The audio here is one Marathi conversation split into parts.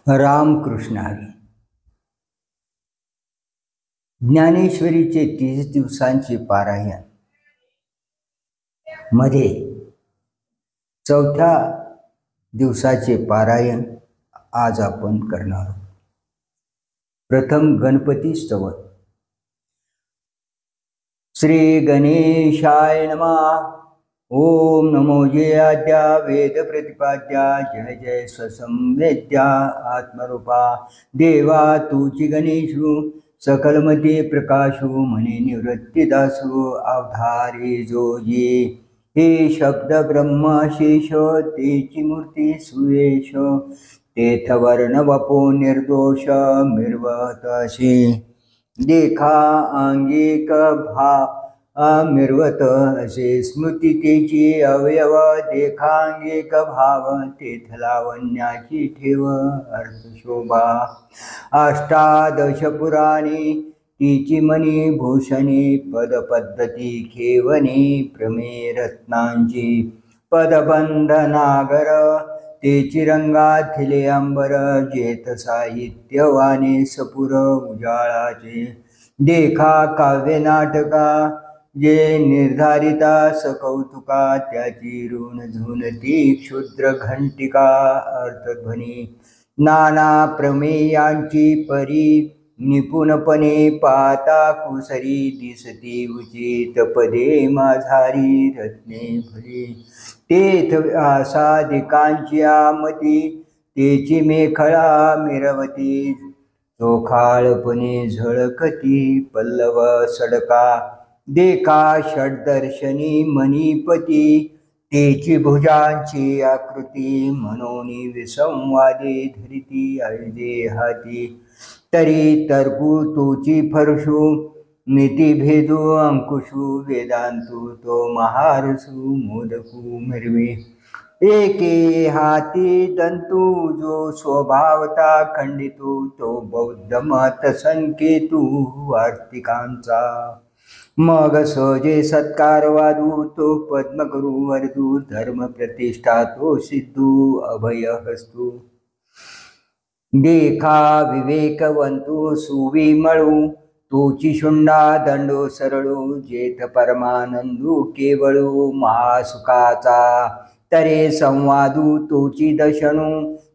रामकृष्ण हरी. ज्ञानेश्वरीचे 30 दिवसांचे पारायण मध्ये चौथ्या दिवसाचे पारायण आज आपण करणार आहोत. प्रथम गणपती स्तवन. श्री गणेशाय नमः. ओम नमो जय आद्या वेद प्रतिपाद्या जय जय स्वसंवेद्या आत्मरूपा देवा तुची गणेशु सकलमते प्रकाशु मने निवृत्ती दासु अवधारी जोजी हे शब्द ब्रह्मशेष तेची मूर्ती सुयेश तेथ वर्ण वपो निर्दोष मिरवतशी देखा अंगिक भा मिरवत असे स्मृती तेची अवयव देखांगिक भाव तेथ लावण्याची ठेव अर्थशोभा अष्टादश पुराणे तिची मणी भूषणे पदपद्धती खेवणे प्रमे रत्नांची पदबंधनागर तेची रंगाथिले अंबर जेथ साहित्यवाने सपुर उजाळाचे देखा काव्य नाटका जे निर्धारिता सकौतुका त्याची ऋण झुनती क्षुद्र घंटिका अर्थध्वनी नाना प्रमेयांची परी निपुणपणे पाता कुसरी दिसती उचित पदे माझारी रत्ने भरी तेथ आसादिकांची आमती तेची मेखळा मिरवती चोखाळपणे झळकती पल्लव सडका देखा षड्दर्शनी मणिपती तेची भुजांची आकृती मनोनी विसंवादे धरिती आयुधे हाती तरी तर्कू तोची फरशू नीतिभेदू अंकुशू वेदांतू तो महारसू मोदकू मिरवे एके हाती दंतू जो स्वभावता खंडितू तो बौद्ध मत संकेतू वार्तिकांचा मग सहजे सत्कार वादू तो पद्मकरू वरदू धर्म प्रतिष्ठा तो सिद्धू अभय हस्तू देखा विवेकवंतू सुविमळू तोची शुंडा दंडो सरळू जेथ परमानंदू केवळू महासुखाचा तरे संवादू तोची दशणू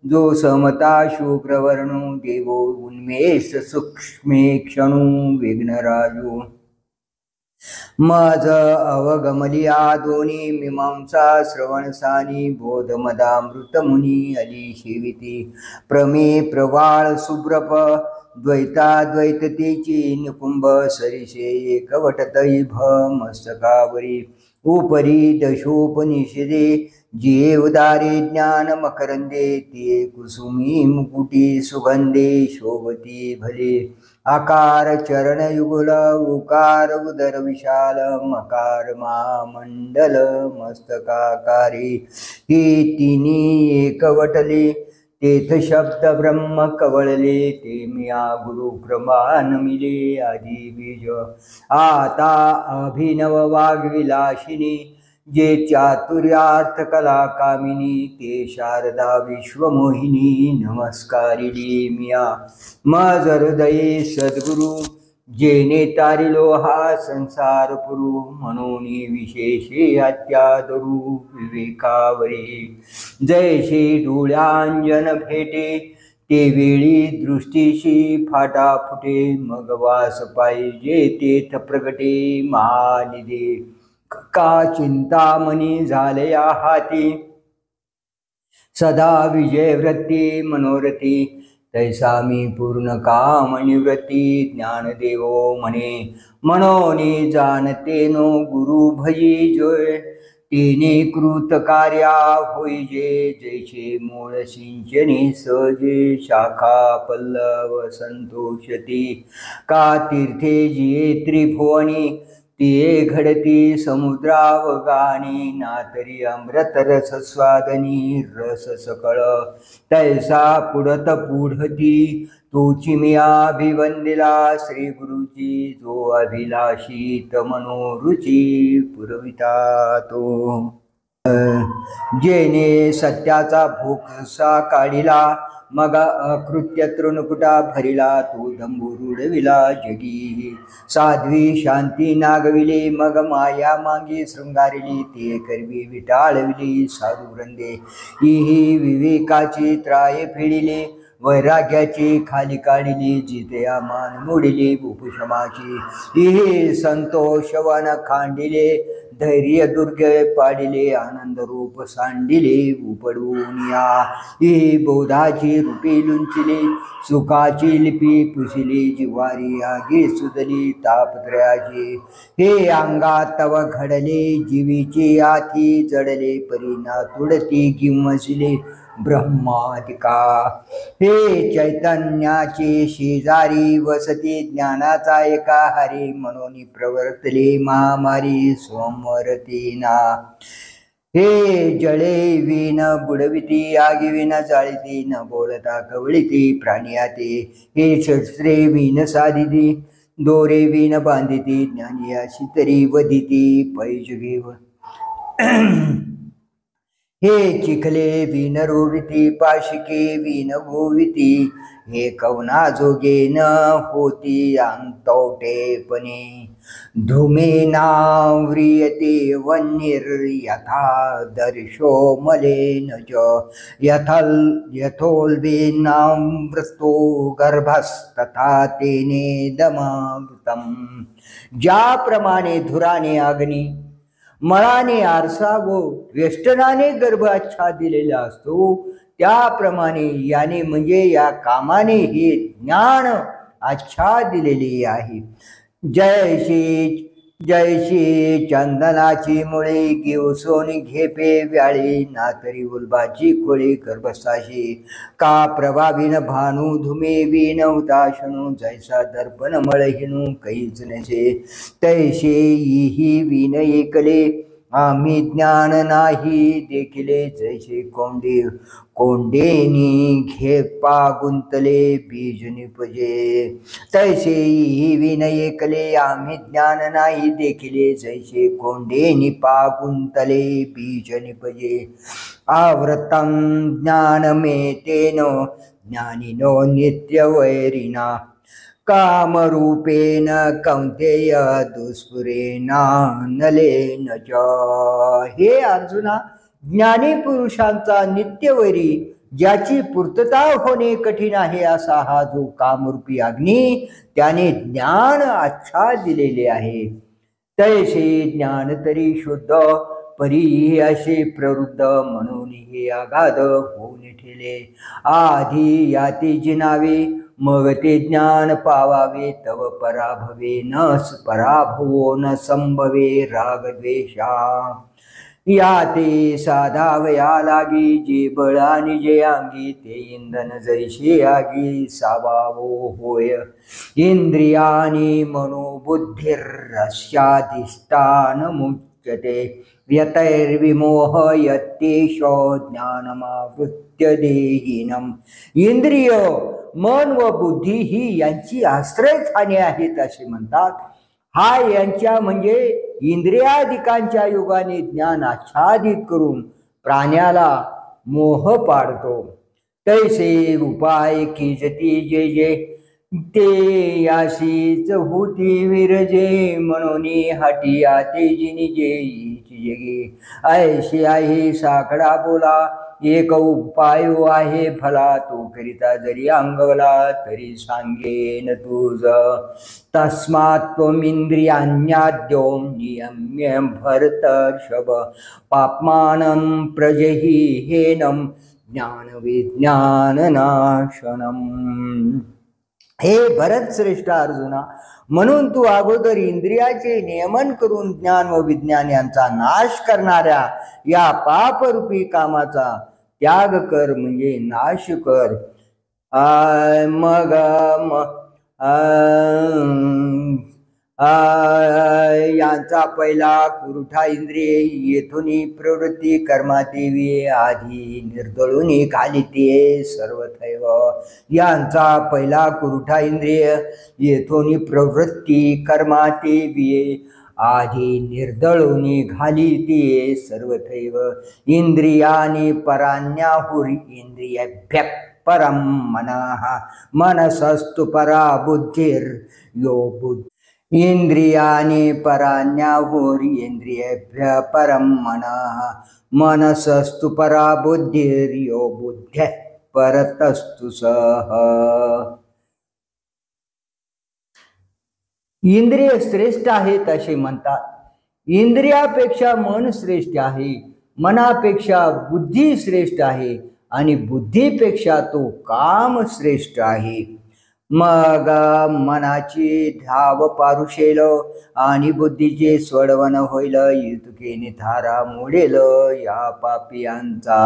जो समता शुभ्रवर्णू देवो उन्मेष सूक्ष्मे क्षणू विघ्नराजू मज अवगमलिया दोन्ही मीमांसा श्रवणसानी बोधमदामृत मुनी अली शिविती प्रमे प्रवाळ सुब्रप द्वैताद्वैततेची निकुंभ सरिषे एकवटतै भ मस्तकावरी उपरी दशोपनिषदे जे उदारे ज्ञान मकरंदे ते कुसुमी मुकुटी सुगंधे शोभती भले आकार चरण युगल उकार उदर विशाल मकार महामंडल मस्तकाकारी ही तिन्ही एकवटले तेथ शब्द ब्रह्म कवळले ते मिया गुरु क्रमान मिले आदी बीज आता अभिनव वाग्विलाशिनी जे चातुर्यार्थ कला कामिनी ते शारदा विश्वमोहिनी नमस्कारिली मिया मज हृदये सद्गुरु जेने तारिलो हा संसार पुरु म्हणून विशेषे अत्यादरू विवेकावरी जैसे डोळ्यांजन भेटे ते वेळी दृष्टीशी फाटा फुटे मग वास पाहिजे तेथ प्रगटे महानिधे का चिंतामणी झालया हाती सदा विजय वृत्ती मनोरथी तैसा मी पूर्ण काम निवृत्ती ज्ञानदेवो म्हणे मनोनी जाणते नो गुरु भजी जोय तिने कृत कार्या होईजे जैसे मूळ सिंचने सहजे शाखा पल्लव संतोषती का तीर्थे जिये त्रिभुवनी तिये घडती समुद्रावगानी नातरी अमृत रस स्वादनी रस सकळ तैसा पुढत पुढती तोची मी अभिवंदिला श्री गुरुची जो अभिलाषी तमनोरुची पुरविता तो जेने सत्याचा भोकसा काढिला, मग अकृत्य तृणकुटा भरिला, तो दंबुरुडविला जगी. साध्वी शांती नागविली, मग माया मांगी शृंगारिली, ते करवी विटाळविली साधू वृंदे. ही विवेकाची त्राये फिडिले, वैराग्याची खाली काढिली, जितया मान मोडिली उपशमाची. ही संतोष वन खांडिले, धैर्य दुर्ग पाडिले, आनंद रूप सांडिले उपडून या. ही बोधाची रूपी लुंचिली, सुखाची लिपी पुसिली, जिवारी आगी सुजली तापत्रयाची. हे अंगात तव घडले, जीवीची आती जडले, परीना तुडती किंमसिले ब्रह्मादिका. हे चैतन्याचे शेजारी वसती, ज्ञानाचा एका हरी, म्हणून प्रवर्तले महामारी सोमरतीना. हे जळे विन बुडविती, आगी विन जाळिती, न बोलता कवळिती प्राणियाते. हे शस्त्रे विन साधिती, दोरे विन बांधिती, ज्ञानी अशी तरी वदिती पैजगे. हे चिखले विन रोविती, पाशिके विन गोविती, हे कवना जोगे न होती अंतवटेपणे. धूमेनाव्रियते वह्निर्यथा दर्शो मलेन च, यथोल्बेनामृतो गर्भस्तथा तेने दमावृतम. ज्याप्रमाणे धुराने अग्नी, मळाने आरसा व वेष्टनाने गर्भ आच्छादिलेला असतो, त्याप्रमाणे याने म्हणजे या कामाने हे ज्ञान आच्छादिलेले आहे. जयशी जयशी चंदनाची मुळे, किवसोन घेपे व्याळी, ना तरी उल्बाची खोळी गर्भस्थाशी. का प्रभाविन भानू धुमे विन हुताशणू, जैसा दर्पण मळहिणू कैच नसे, तैसे ही विन एकले, आम्ही ज्ञान नाही देखिले. जैसे कोंडेनी घेपा गुंतले, बीज निपजे, तैसे ही विन एकले, आम्ही ज्ञान नाही देखिले. जैसे कोंडेनी पा गुंतले, बीज निपजे. आवृतम ज्ञानमेतेन ज्ञानिनो नित्यवैरिणा, कामरूपेण कौंतेय दुष्पुरेणा नलेन च. हे अर्जुना, ज्ञानी पुरुषांचा नित्यवैरी, ज्याची पूर्तता होणे कठीण आहे असा हा जो कामरूपी अग्नी, त्याने ज्ञान आच्छादिलेले आहे. तैसे ज्ञान तरी शुद्ध, परी असे प्रवृद्ध, म्हणून हे अगाध होऊन ठेले. आधी याती जिनावे, मग ते ज्ञान पावावे. तव पराभवे न पराभवो न संभवे रागद्वेषा. या ते साधावया लागी, जे बळ आणि जे अंगी, ते इंधन जैसे आगी सावावो होय. इंद्रियानी मनोबुद्धिरस्याधिष्ठान मुच्यते, यतैर्विमोह यत्तेषो ज्ञानमावृत्य देहिनम. इंद्रिय, मन व बुद्धी ही यांची आश्रयस्थाने आहेत असे म्हणतात. हा यांच्या म्हणजे इंद्रियाधिकांच्या योगाने ज्ञान आच्छादित करून प्राण्याला मोह पाडतो. तैसे उपाय कीजती जे जे, ते याशीच होती विरजे. म्हणून हटिया ते जिनी जे जगी. ऐशी आहे साकडा बोला, एक उपाय आहे फला. तो करिता जरी अंगवला, तरी सांगेन तुझ. तस्मात् त्वमिंद्रियाण्याद्यो नियम्य भरतर्षभ, पाप्मानं प्रजहि हेनं ज्ञान विज्ञान नाशनम. हे भरत श्रेष्ठ अर्जुना, म्हणून तू अगोदर इंद्रियाचे नियमन करून ज्ञान व विज्ञान यांचा नाश करणाऱ्या या पापरूपी कामाचा त्याग कर, म्हणजे नाश कर. मग यांचा पहिला कुरुठा इंद्रिये, येथुनी प्रवृत्ती कर्मातेवी, आधी निर्दळुनी घालिते सर्वथैव. यांचा पहिला कुरुठा इंद्रिय, येथुनी प्रवृत्ती कर्मातेवी, आधी निर्दळुनी घालिते सर्वथैव इंद्रियानि पराण्याहुरी इंद्रियेभ्यः परं मनः मनसस्तु परा बुद्धिर् यो बुद्धी इंद्रियानि पराण्याहुरी इंद्रियेभ्यः परं मनः मनसस्तु परा बुद्धिर्यो बुद्धेः परतस्तु सः। इंद्रिय श्रेष्ठ आहेत असे म्हणतात. इंद्रियापेक्षा मन श्रेष्ठ आहे, मनापेक्षा बुद्धी श्रेष्ठ आहे आणि बुद्धीपेक्षा तो काम श्रेष्ठ आहे. मग मनाची धाव पारुशेल आणि बुद्धीचे सोडवण होईल. युतुकेने थारा मोडेल या पापियांचा.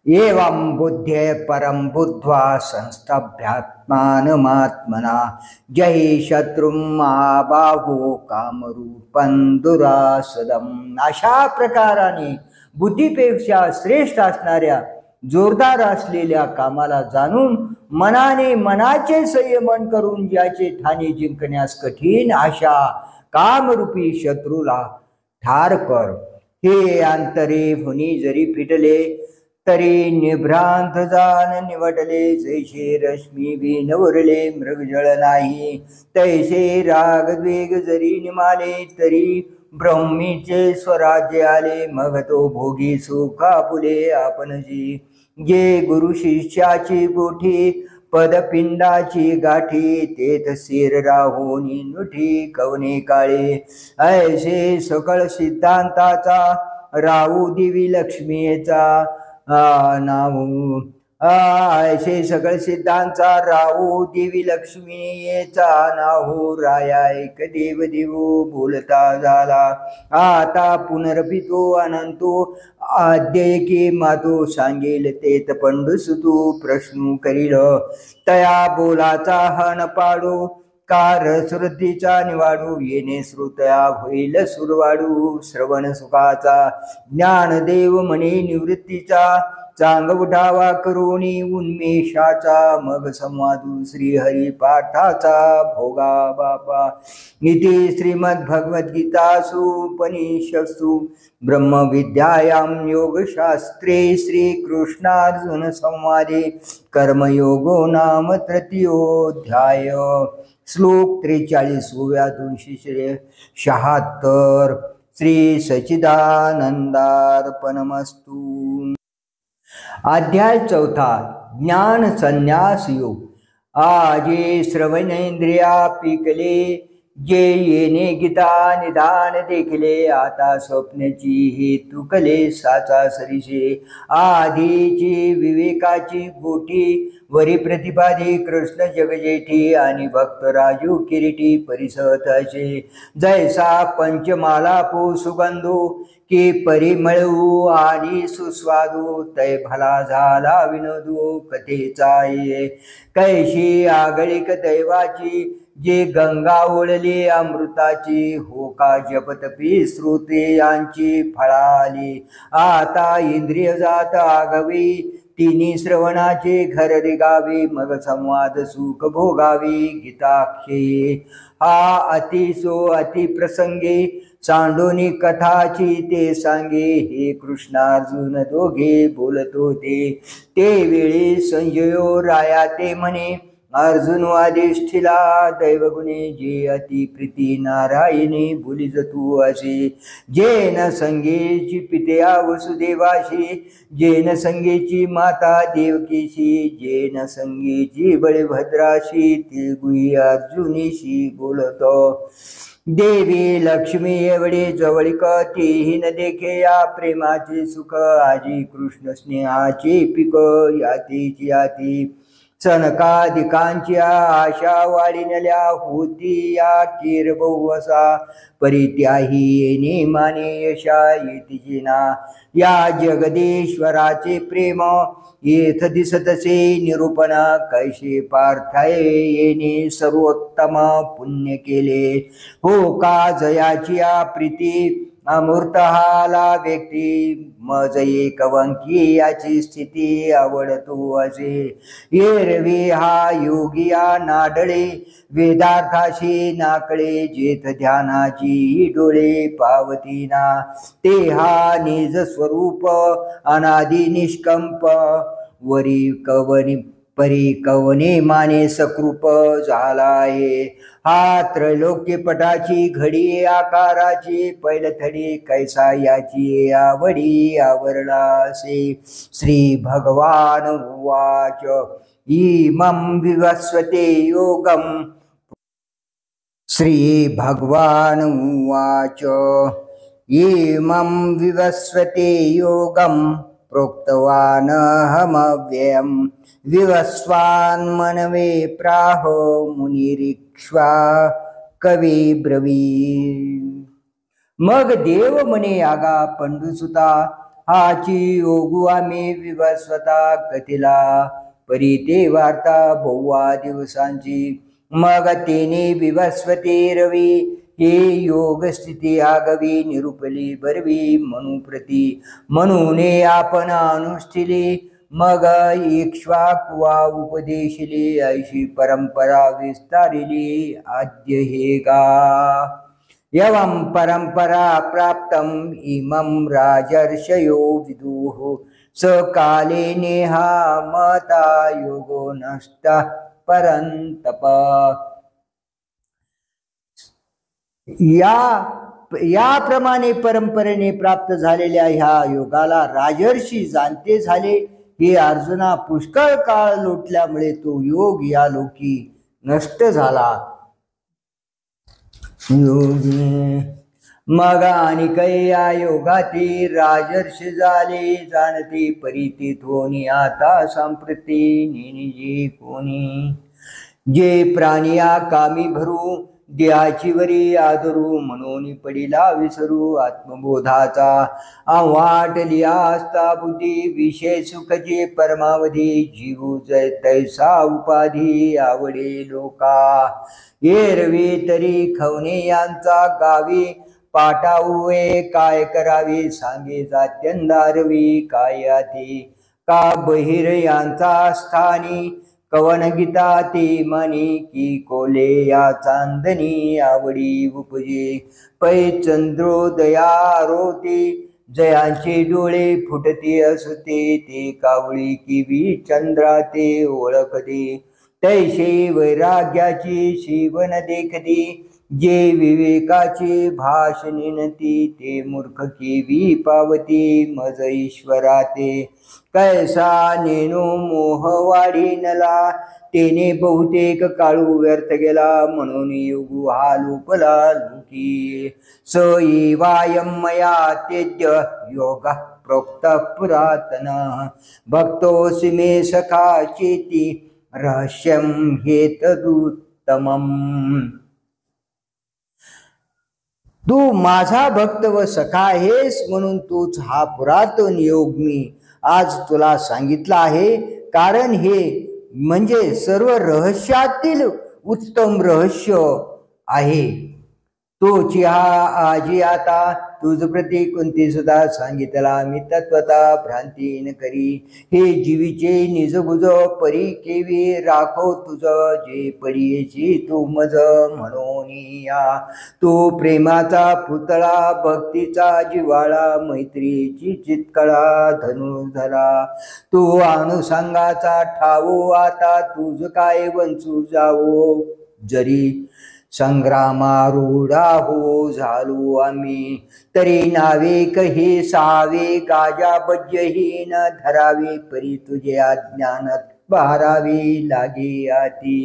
एवं बुद्धे परम बुद्ध्वा संस्थभ्यात्मानमात्मना जय शत्रुम आबाहु कामरूपं दुरासदम. अशा प्रकाराने बुद्धीपेक्षा श्रेष्ठ असणाऱ्या जोरदार असलेल्या कामाला जाणून मनाने मनाचे संयमन करून ज्याचे ठाणे जिंकण्यास कठीण अशा कामरूपी शत्रूला ठार कर. हे अंतरे भुनी जरी फिटले तरी निभ्रांत जाण निवटले. जैसे रश्मी बिन उरले मृगजळ नाही, तैसे राग द्वेग जरी निमाले तरी ब्रह्मीचे स्वराज्य आले. मग तो भोगी सुखा फुले आपणजी. जे गुरु शिष्याची गोठी पदपिंडाची गाठी तेथ शिर राहोनी नुठी कवने काळे. ऐसे सकळ सिद्धांताचा राहू दिवी लक्ष्मीचा नाऊ. ऐसे सकळ सिद्धांचा राहू देवी लक्ष्मीचा नाहू. राया एक देव देवो बोलता झाला आता पुनर्पितो अनंतो. आद्यैकी मातो सांगेल तेत पंडुसुतू प्रश्न करील. तया बोलाचा हन पाडो कार श्रुतीचा निवाडू. येणे श्रुतया होईल सुरवाडू. श्रवण सुखाचा ज्ञानदेव म्हणे निवृत्तीचा. चांग उठावा करुणी उन्मेषाचा. मग संवादू श्रीहरी पाठाचा भोगा बापा. इति श्रीमद्भगवद्गीतासु उपनिषत्सु ब्रह्मविद्यायां योगशास्त्रे श्रीकृष्णार्जुन संवादे कर्मयोगो नाम तृतीयोऽध्याय. श्लोक 43 276. श्री सच्चिदानंदार्पणमस्तु. अध्याय 4 ज्ञान संन्यास योग. आजे श्रवणेंद्रिया पिकले जे येणे गीता निदान देखले. आता स्वप्नाची हे तुकले साचा सरीसे. आधीची विवेकाची गोठी वरी प्रतिपादी कृष्ण जगजेठी. आणि भक्त राजू किरीटी परिसताचे. जैसा पंचमाला पो सुगंधो की परिमळू आणि सुस्वादू. तै भला झाला विनोदू कथेचा ये. कैशी आगळिक दैवाची जे गंगा ओळली अमृताची. हो का जपतपी श्रुते यांची फळाली. आता इंद्रिय जात आगवी तिन्ही श्रवणाचे घर रिगावी. मग संवाद सुख भोगावी गीताख्ये. हा अतिसो अति प्रसंगे सांडोनी कथाची ते सांगे. हे कृष्णार्जुन दोघे बोलत होते ते वेळी संजयो राया ते म्हणे. अर्जुन वादिष्ठीला दैवगुणे जे अति प्रीती नारायणी बोलिज तू असे. जेन संगेची पित्या वसुदेवाशी. जेन संगेची माता देवकीशी. जेन संगेची बळभद्राशी. ते गुही अर्जुनीशी बोलतो. देवी लक्ष्मी एवढे जवळिक तेही न देखे या प्रेमाचे सुख. आजी कृष्ण स्नेहाचे पिक यातीची याती. सनकादिकांची आशा वाढिनल्या होती या कीर बहुवसा. परित्याही येणे माने यशा येती ना. या जगदीश्वराचे प्रेम येथ दिसतसे निरूपण. कैसे पार्थाय येणे सर्वोत्तम पुण्य केले. हो का जयाची या प्रीती अमूर्त हाला व्यक्ती मज एकवंकी याची स्थिती आवडतो असे एरवी हा योगिया नाडळे वेदार्थाशी नाकळे जेथ ध्यानाची डोळे पावतीना ते हा निज स्वरूप अनादि निष्कंप वरी कवनी परी कवने माने सकृप झाला आहे हा त्रैलोक्यपटाची घडी आकाराची पैलथडी कैसा याची आवडी आवरला असे श्री भगवान उवाच इमं विवस्वते योगम श्री भगवान उवाच इमं विवस्वते योगम प्रोक्तवानहमव्ययं विवस्वान्मनवे प्राह मुनिरीक्ष्वा कवी ब्रवीत् मग देव म्हणे आगा पंडुसुता हाची योगू आम्ही विवस्वता कथिला परी ते वार्ता बहुवा दिवसांची मग तेने विवस्वते रवी हे योग स्थिती आगवी निरुपली बरवी मनुप्रती म्हणूने आपण अनुष्ठिली मग इक्ष्वाकुवा उपदेशिली ऐशी परंपरा विस्तारिली आद्य हे गा एवं परंपरा प्राप्तम इमं राजर्षयो विदुः सकाले नेहा मता योगो नष्टः परंतप याप्रमाणे परंपरेने प्राप्त झालेल्या ह्या योगाला राजर्षी जाणते झाले हे अर्जुना पुष्कळ काळ लोटल्यामुळे तो योग या लोकी नष्ट झाला योगी मग आणि या योगाती राजर्षी झाले जाणते परिती थोनी आता संप्रती निजी कोणी जे प्राणिया कामी भरू देहाची वरी आदरू म्हणून पडिला विसरू आत्मबोधाचा आवाटलिया असता बुद्धी विषय सुखचे परमावधी जीव जय तैसा उपाधी आवडे लोका एरवी तरी खवणे यांचा गावी पाटावे काय करावे सांगे जात्यंदारवी काय आधी का बहिर यांचा स्थानी कवन गीता ते मनी की कोले या चांदणी आवडी उपजे पै चंद्रोदया रोते जयांचे डोळे फुटते असते ते कावळी किवी चंद्रा ते ओळखते तैसे वैराग्याची शिवन देखती जे विवेकाची भाषणिनती ते मूर्ख केवी पावती मज ईश्वरा ते कैसा नेनो मोह वाढीनला तेने बहुतेक काळू व्यर्थ गेला म्हणून युगु हा लोपला लोकी स वायम मया तेज्य योग प्रोक्त पुरातन भक्तोऽसि मे सखा चेती रहस्यम हेतदुत्तमम् तू माझा भक्त व सखा आहेस म्हणून तूच हा पुरातन योग मी आज तुला सांगितला आहे कारण हे म्हणजे सर्व रहस्यातील उत्तम रहस्य आहे तोची हा आजी आता तुझ प्रती कोणती सुद्धा सांगितला मी तत्वता भ्रांती न करी हे जीवीचे निजगुज परी केवी राखो तुझ जे पडीची तू मज म्हणून या तू प्रेमाचा पुतळा भक्तीचा जिवाळा मैत्रीची चितकळा धनुधरा तू अनुसंगाचा ठावो आता तुझ काय वंचू जावो जरी संग्रामारूढा हो झालो आम्ही तरी नावे कहे सावे गाजा बज्जहीन धरावे परी तुझे अज्ञानात बहारावे लागे आती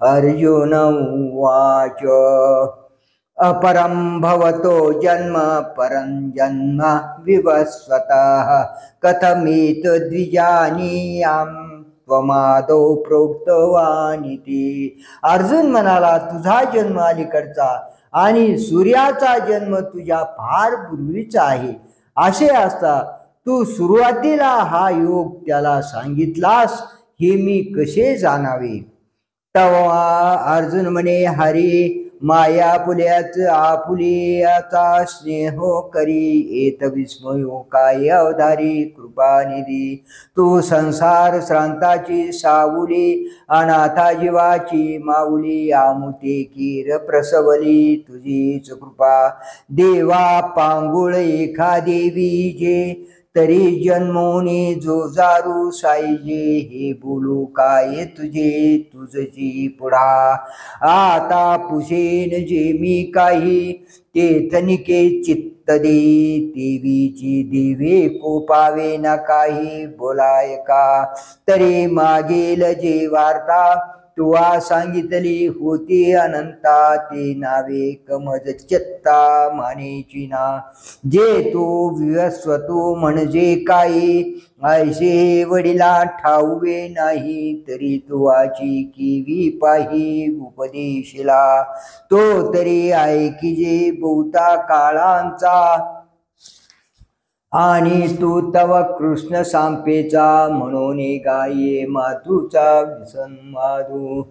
अर्जुन उवाच अपरं भवतो जन्म परं जन्म विवस्वतः कथमेतद्विजानीयाम् त्वमादौ प्रोक्तवानिति अर्जुन म्हणाला तुझा जन्म अलीकडचा आणि सूर्याचा जन्म तुझ्या फार पूर्वीचा आहे असे असता तू सुरुवातीला हा योग त्याला सांगितलास हे मी कसे जाणावे तेव्हा अर्जुन म्हणे हरी माया पुल्याच आपुलियाचा स्नेह करी येत विस्मयो काय अवधारी कृपानिधी तू संसार श्रांताची सावली अनाथा जीवाची माऊली आमुते कीर प्रसवली तुझीच कृपा देवा पांगुळ एखा देवी जे तरी जन्मोनी जो जारू साईजे हे बोलू काय तुझे तुझची पुढा आता पुसेन जे मी काही ते तनिके चित्त दे देवीची देवे कोपावे ना काही बोलाय का तरी मागेल जे वार्ता तुवा सांगितली होती अनंता ते नावे कमज चित्ता मानेची ना जे तू विवस्वतो म्हणजे काही ऐसे वडिला ठाऊवे नाही तरी तुवाची किवी पाही उपदेशिला तो तरी ऐकिजे बहुता काळांचा आणि तू तव कृष्ण सांपेचा म्हणून गाये मातूचा विसंवादू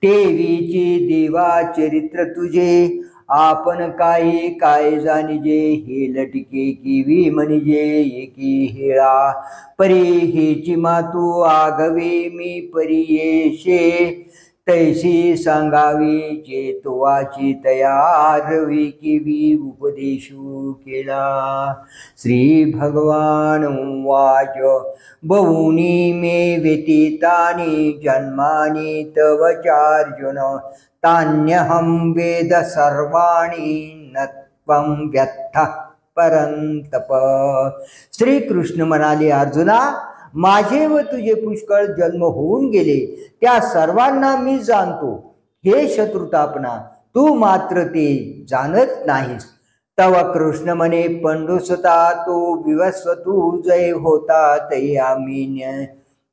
देवीची देवा चरित्र तुझे आपण काही काय जाणिजे हे लटके किवी म्हणजे एकी हेळा परी हेची मातू आगवे मी परी येशे तैसी सांगावी जे तुवाची तयार वी किवी उपदेशू केला श्री भगवान वाच बहुनी मे व्यतीतानि जन्मानि तव चार्जुन तान्यहं वेद सर्वाणि न त्वं व्यर्थः परंतप श्री कृष्ण म्हणाले अर्जुना माझे व तुझे पुष्कळ जन्म होऊन गेले त्या सर्वांना मी जाणतो हे शत्रुतापना तू मात्र ते जाणत नाहीस तव कृष्ण म्हणे पंडुसता तो विवस्वतू जय होता तै आम्ही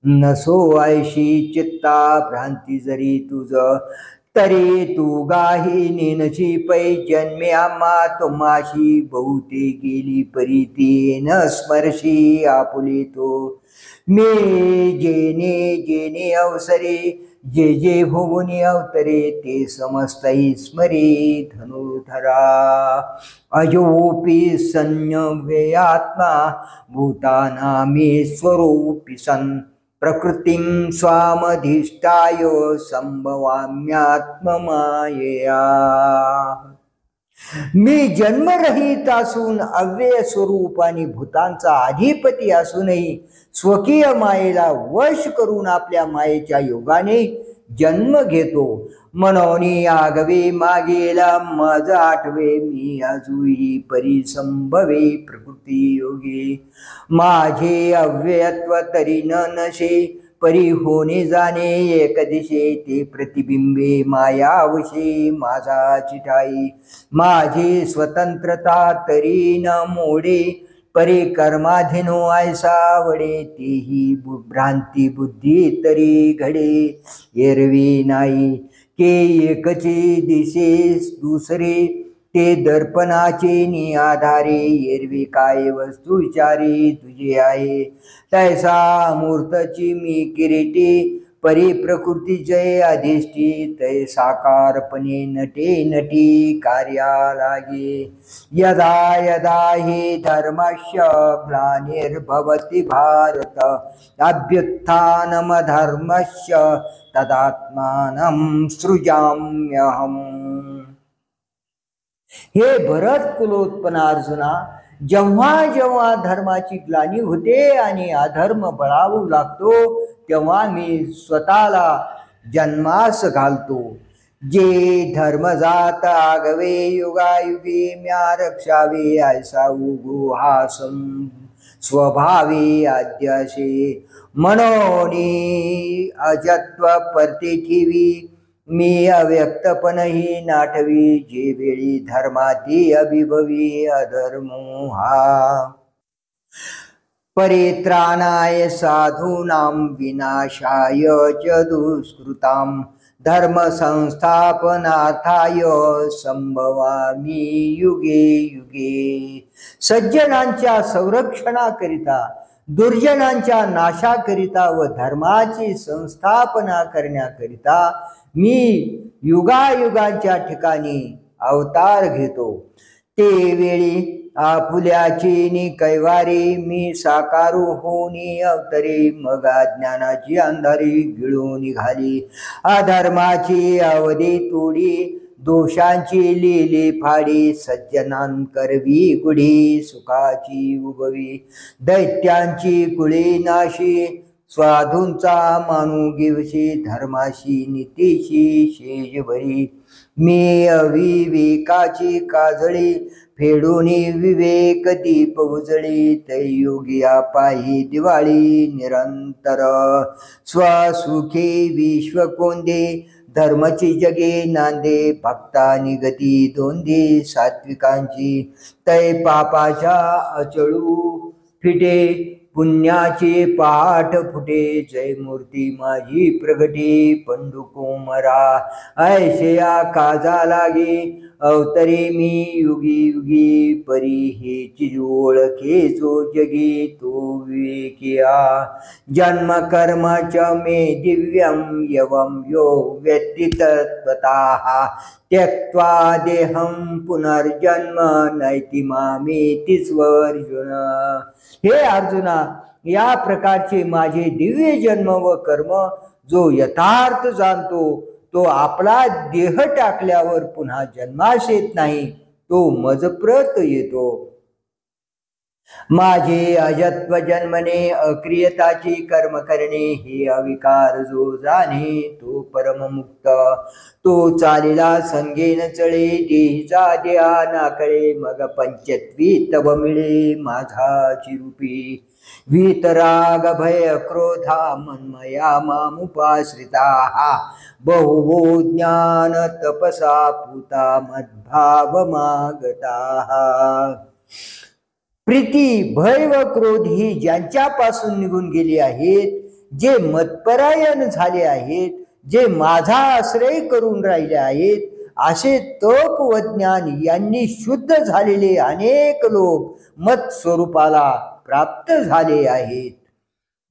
नसो ऐशी चित्ता भ्रांती जरी तुझ तरी तू गाही नेनची पै जन्मे आम्हा तुम्हाशी बहुते गेली परी ती न स्मर्शी आपुली तो मे जेने जेने अवसरे जे जे होऊनी अवतरे ते समस्तही स्मरी धनुधरा अजोपी संयव्ययात्मा भूतानामे स्वरूपी सन् प्रकृतीं स्वामधिष्ठाय संभवाम्यात्ममायया मी जन्मरहित असून अव्यय स्वरूप आणि भूतांचा अधिपती असूनही स्वकीय मायेला वश करून आपल्या मायेच्या योगाने जन्म घेतो म्हणून आगवे मागेला मज आठवे मी अजूही परिसंभवे प्रकृती योगे माझे अव्ययत्व तरी न नशे परी होणे जाणे एक दिशे ते प्रतिबिंबे मायावशे माझा चिठाई माझी स्वतंत्रता तरी न मोडे परी कर्माधीनो ऐसा वडे तेही भ्रांती बुद्धी तरी घडे एरवी नाही के एकचे दिशे दुसरे ते दर्पणाचे नि आधारे एरवी काय वस्तू विचारी तुझे आहे तैसा मूर्तची मी किरीटी परी प्रकृती जय अधिष्ठी तै साकारपणे नटे नटी कार्या लागे यदा यदा हि धर्मस्य ग्लानिर्भवति भारत अभ्युत्थानम धर्मस्य तदात्मानं सृजाम्यहम् हे भरत कुलोत्पन्न अर्जुना जेव्हा जेव्हा धर्माची ग्लानी होते आणि अधर्म बळावू लागतो तेव्हा मी स्वतःला जन्मास घालतो जे धर्म जात आगवे युगायुगे म्या रक्षावे ऐसा उगो हा स्वभावे आद्याशे मनोनी अजत्व परते ठेवी मी अव्यक्तपणही नाठवी जे वेळी धर्माती अभिभवी अधर्मो हा परित्राणाय साधूनां विनाशाय च दुष्कृतां धर्म संस्थापनार्थाय संभवामि युगे युगे सज्जनांच्या संरक्षणाकरिता दुर्जनांच्या नाशाकरिता व धर्माची संस्थापना करण्याकरिता मी युगायुगांच्या ठिकाणी अवतार घेतो। ते वेळी आपुल्याची नि कैवारी मी साकारू होनी अवतरी, मग अज्ञानाची अंधारी गिळून निघाली, अधर्माची अवधी तोडी, दोषांची लिली फाडी, सज्जनां करवी गुढी सुखाची उभवी, दैत्यांची कुळी नाशी, साधूंचा मानू गिवशी, धर्माशी नीतीशी शेज भरी, मी अविवेकाची काजळी, फेडून विवेक दीप उजळी, तैयोगिया पायी दिवाळी निरंतर, स्वसुखी विश्व कोंदे, धर्मची जगे नांदे, भक्तानी गती दोंदे, सात्विकांची तै पापाच्या अचळू फिटे, पुण्याचे पाठ फुटे, जय मूर्ती माझी प्रगटी, पंडुकुमरा ऐशया काजा लागे, अवतरे मी युगी युगी, परी हेची ओळखे जो जगी, तो विवेकिया जन्म कर्मच मे दिव्यम यवम यो व्यक्तितत्वतः, त्यक्त्वा देहं पुनर्जन्म नैति मामेति स्वर्जुन। हे अर्जुना, या प्रकारचे माझे दिव्य जन्म व कर्म जो यथार्थ जाणतो, तो आपला देह टाकल्यावर पुन्हा जन्मास येत नाही, तो मजप्रत येतो। माझे अजत्व जन्मने, अक्रियताची कर्म करणे, हे अविकार जो जाणे, तो परममुक्त, तो चालिला संगेन चळे, देहीचा देहा नाकळे, मग पंचत्वी तव मिळे माझा चिरूपी, वीतराग भय क्रोधा मन्मया मामुपाश्रिता, बहुवो ज्ञान तपसा पूता मद्भाव मागता। प्रीती भय व क्रोध ही ज्यांच्यापासून निघून गेली आहेत, जे मतपरायण झाले आहेत, जे माझा आश्रय करून राहिले आहेत, असे तप व ज्ञान यांनी शुद्ध झालेले अनेक लोक मत स्वरूपाला प्राप्त झाले आहेत।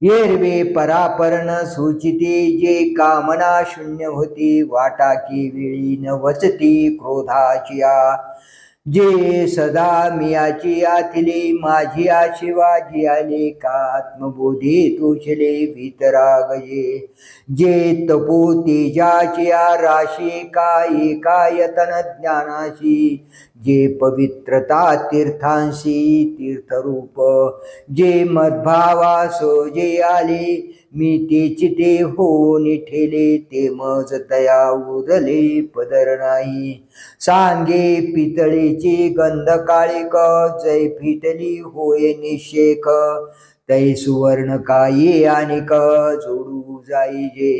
एरवे परापर्ण सूचिते, जे कामना शून्य होती, वाटाकी वेळी न वचती क्रोधाचिया, जे सदा मियाची आथिले, माझी शिवाजी आले, का आत्मबोधे तोषले वितरागये, जे तपो तेजाची राशी, का एकायतन ज्ञानाशी, जे पवित्रता तीर्थांशी तीर्थरूप, जे मद्भावास जे आले, मी तेची ते होऊन ठेले, ते मज तया उदले पदर नाही, सांगे पितळेची गंध काळिक, जय फिटली होय निषेक, तै सुवर्ण काये अनिक जोडू जाईजे,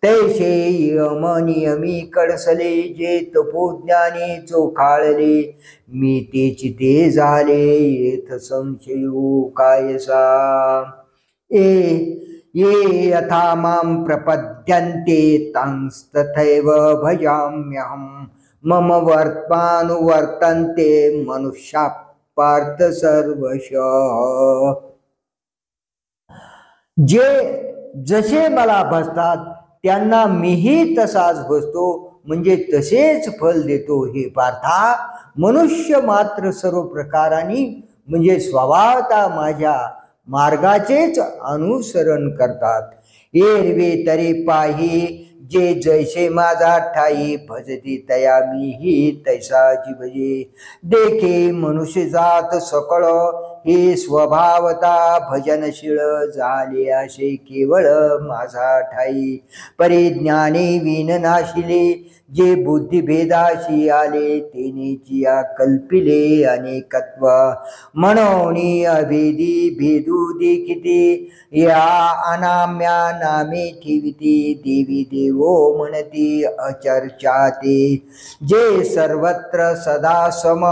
तैसे यम नियमी कडसले, जे तपोज्ञानी चोखाळले, मी तेची ते झाले येथ संशयो कायसा। ये यथा मां प्रपद्यन्ते तंस्तथैव भजाम्यहं, मम वर्त्मानुवर्तन्ते मनुष्या पार्थ सर्वशः। जे जसे मला भजतात त्यांना मीही तसाच भजतो, म्हणजे तसेच फल देतो। हे पार्था, मनुष्य मात्र सर्व प्रकारांनी म्हणजे स्वभावता माझ्या मार्गाचेच अनुसरण करतात। एरवे तरी पाही, जे जैसे माझा ठाई, भजती तया मीही तैसाची भजे, देखे मनुष्य जात सकळ, हे स्वभावता भजनशील झाले, असे केवळ माझा ठाई, परिज्ञाने विन नाशिले, जे बुद्धिभेदाशी आले, तेनेचिया कल्पिले अनेकत्व, म्हणून अभेदी भेदू देखिते, या अनाम्या नामे ठेविते, देवी देवो म्हणती अचर्चाते, जे सर्वत्र सदा सम,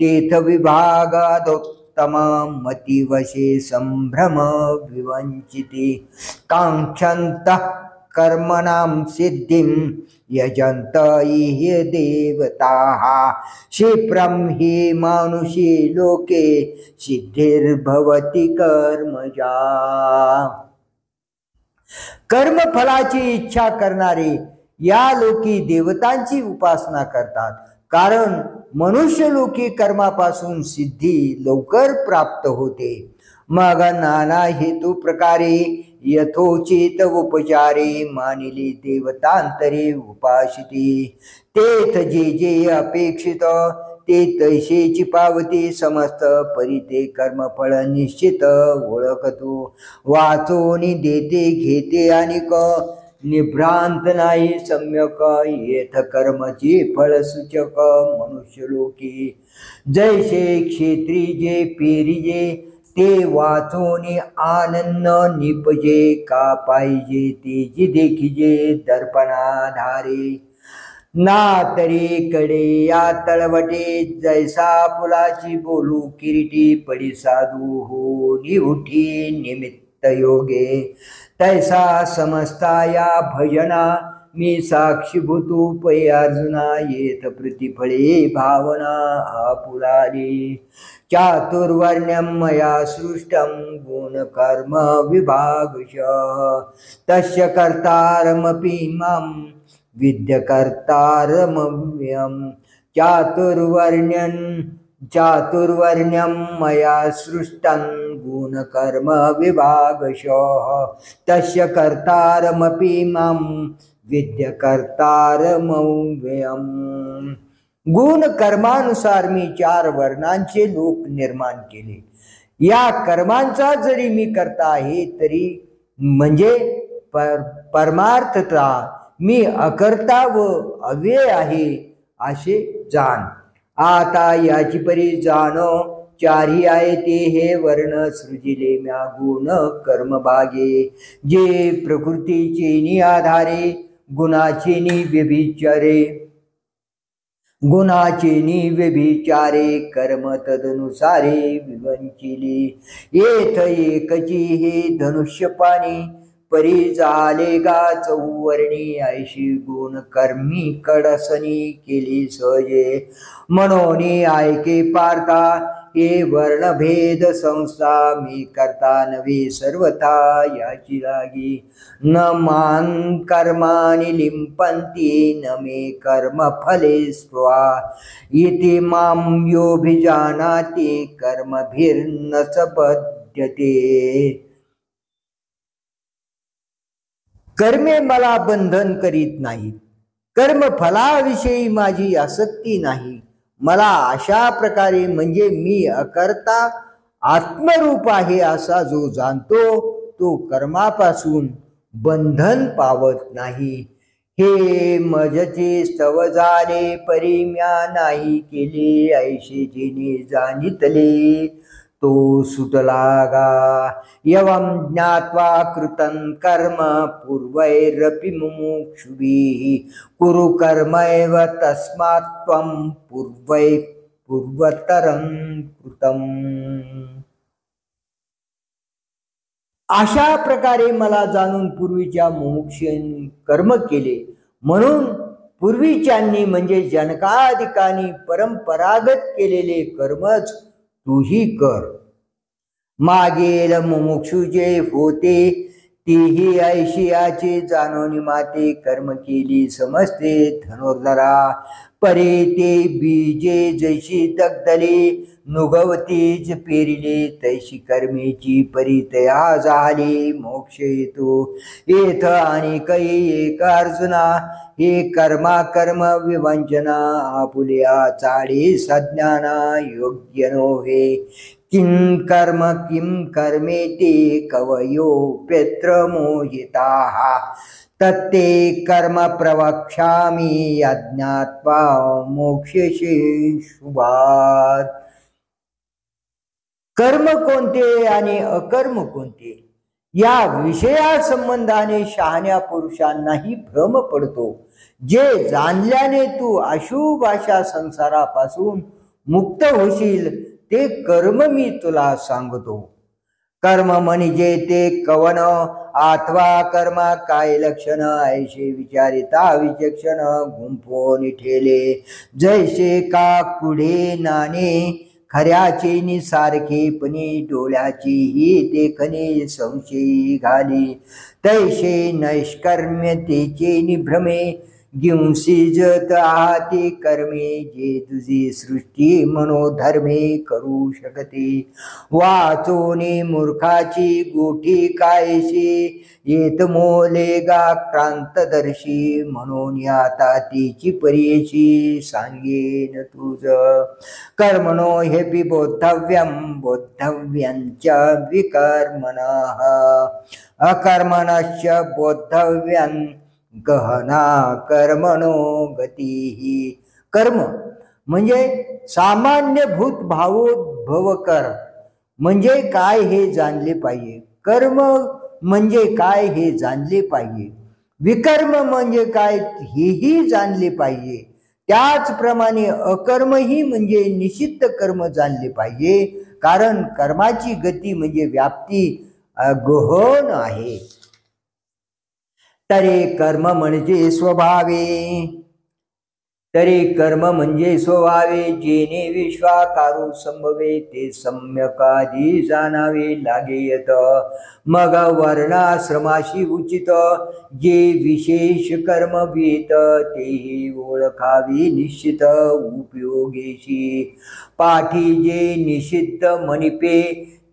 तेथ विभागादोत्तम, मतिवशे संभ्रम विवंचिते, कांक्षन्तः कर्मणां सिद्धिं यजन्त इह देवताः क्षिप्रं हि मानुषे लोके सिद्धिर्भवति कर्मजा। कर्मफलाची इच्छा करणारे या लोकी देवतांची उपासना करतात, कारण मनुष्य लोकी कर्मापासून सिद्धी लवकर प्राप्त होते। मग नाना हेतू प्रकारे यथोचित उपचारे मानिले देवतांतरे उपासिते। तेथ जे जे अपेक्षित ते तैसेची पावती समस्त परिते कर्मफळ निश्चित ओळखतो। वाचोनी देते घेते अनिक निभ्रांत नाही सम्यक येथ कर्मची फळसूचक मनुष्य लोकी। जैसे क्षेत्री जे पेरिजे ते वाचोनी आनंद निपजे का पाहिजे तेजी देखिजे दर्पणाधारे। ना तरी कडे या तळवटे जैसा फुलाची बोलू किरीटी पडी साधू हो निउठी निमित्त योगे। तैसा समजता या भजना मी साक्षीभूतू पै अर्जुना येथ प्रतिफळे भावना आपुलाली। चातुर्वर्ण्यं मया सृष्टं गुणकर्म विभागशः तस्य कर्तारमपि मां विद्य कर्तारमव्ययम्। चातुर्वर्ण्यं मया सृष्टं गुणकर्म विभागशः तस्य कर्तारमपि मां विद्य कर्तारमव्ययम्। गुण कर्मानुसार मी 4 वर्णांचे लोक निर्माण केले। या कर्मांचा जरी मी करता आहे तरी म्हणजे परमार्थता मी अकर्ता व अव्यय आहे असे जाण। आता याची परी जाणो 4ही आहे ते हे वर्ण सृजिले म्या गुण कर्म भागे। जे प्रकृतीचे आधारे गुणाचे व्यभिचारे कर्म तदनुसारे विवंचिले। येथ एकची हे धनुष्यपाणी परी झाले गा 4वर्णी ऐशी गुण कर्मी कडसनी केली सहजे। म्हणून ऐके पार्था हे वर्णभेद संस्था मी करता नव्हे सर्वथा याची लागी। न मान कर्माणि लिंपन्ति न मे कर्म फले स्पृहा इति मां योऽभिजानाति कर्मभिर्न स बध्यते। कर्मे मला बंधन करीत नाहीत, कर्मफलाविषयी माझी आसक्ती नाही। मला अशा प्रकारे म्हणजे मी अकर्ता आत्मरूप आहे असा जो जाणतो तो कर्मापासून बंधन पावत नाही। हे मजचे स्तव झाले परी म्या नाही केले ऐशे जिने जाणितले तो सुटला गा। एवं ज्ञात्वा कृतं कर्म पूर्वैरपि मुमुक्षुभिः कुरु कर्मैव तस्मात् त्वं पूर्वतरं कृतम्। अशा प्रकारे मला जाणून पूर्वीच्या मुमुक्षूंनी कर्म केले, म्हणून पूर्वीच्यांनी म्हणजे जनकाधिकांनी परंपरागत केलेले कर्मच तूही कर। मागेल मुमुक्षु जे होते तीही ऐशियाचे जाणून माते कर्म केली समजते धनुर्धरा। परे ते बीजे जैशी दग्धले नुगवतीच पेरिले तैशी कर्मेची परितया झाली मोक्ष येतो। येथ आणि कै एक अर्जुना हे कर्मा कर्म विवंचना आपुल्या चाळी सज्ञाना योग्य नोहे। किं कर्मेति कवयोऽप्यत्र मोहिताः तत्ते कर्म प्रवक्ष्यामि अज्ञात्वा मोक्ष्यसे शुभात्। कर्म कोणते आणि अकर्म कोणते या विषया संबंधाने शहाण्या पुरुषांनाही भ्रम पडतो। जे जाणल्याने तू अशुभ अशा संसारापासून मुक्त होशील ते कर्म मी तुला सांगतो। कर्म म्हणजे ते कवन अथवा कर्मा काय लक्षण ऐशे विचारिता विचक्षण गुंफोनी ठेले जैसे का कुढे नाणे खऱ्याचे निसारखेपणी डोळ्याची ही देखणे संशयी घाली तैसे नैष्कर्म्यतेचे निभ्रमे गिंसिजत आहाती कर्मे जे तुझी सृष्टी मनोधर्मे करू शकते वाचोनी मूर्खाची गोठी कायशी येत मोलेगा क्रांतदर्शी म्हणून आता तिची परीशी सांगेन तुझ कर्मणो हे बी बोद्धव्यंच विकर्मणः अकर्मणश्च बोद्धव्यं गहना कर्मणो गती कर्म म्हणजे सामान्यभूत भावोद्भव कर म्हणजे काय हे जाणले पाहिजे कर्म म्हणजे काय हे जाणले पाहिजे विकर्म म्हणजे काय हेही जाणले पाहिजे त्याचप्रमाणे अकर्मही म्हणजे निषिद्ध कर्म जाणले पाहिजे कारण कर्माची गती म्हणजे व्याप्ती गहन आहे तरे कर्म म्हणजे स्वभावे जेने विश्वाकारू संभवे ते सम्यकाधी जाणावे लागेयत मग वर्णाश्रमाशी उचित जे विशेष कर्म भीत तेही ओळखावी निश्चित उपयोगेशी पाठी जे निषिद्ध मनिपे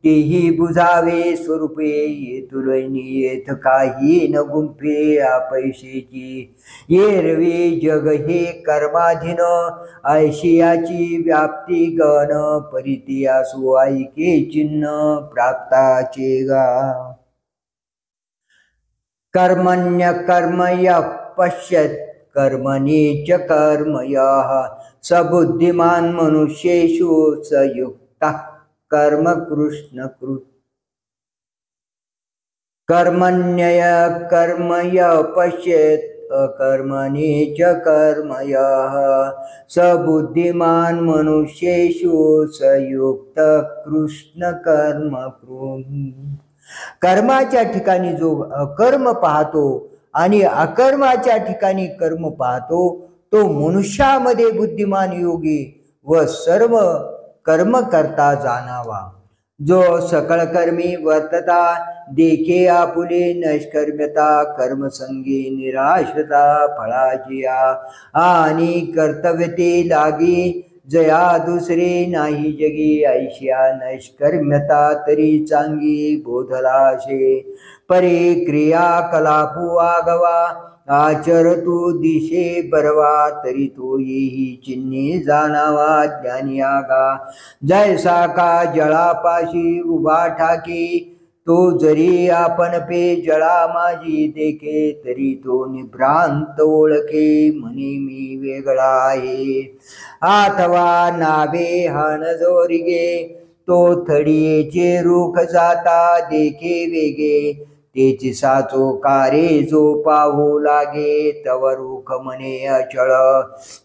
तेही बुझावे स्वरूपे येतुलनी येथ काही न गुंफे पैशेची येरवे जग हे कर्माधीन ऐशियाची व्याप्ती गण परिती असो ऐके चिन्ह प्राप्ताचे गा कर्मण्य कर्मय पश्यत कर्मणी च कर्मयः सबुद्धिमान मनुष्येषु स युक्तः कर्म कृष्णकृत कर्मण्यय कर्मय पश्येत अकर्मणी च कर्मयः सबुद्धिमान मनुष्येषु सयुक्त कृष्ण कर्म कर्माच्या ठिकाणी जो अकर्म पाहतो आणि अकर्माच्या ठिकाणी कर्म पाहतो तो मनुष्यामध्ये बुद्धिमान योगी व सर्व कर्म करता जाणावा जो सकळ कर्मी वर्तता देखे आपुले नैष्कर्म्यता कर्मसंगी निराश्रता फळाची आणि कर्तव्यते लागी जया दुसरे नाही जगी ऐशिया नैष्कर्म्यता तरी चांगी बोधलाशे परे क्रिया कलापू आगवा आचरतु दिशे बरवा तरी तो येही चिन्हे जाणावा ज्ञानी आगा जैसा का जळापाशी उभा ठाके तो जरी आपण पे जळा माझी देखे तरी तो निभ्रांत ओळखे म्हणे मी वेगळा आहे अथवा नावे हान जोरिगे तो थडियेचे रूख जाता देखे वेगे तेची साचो कारे जो पाहू लागे तव रूख म्हणे अचळ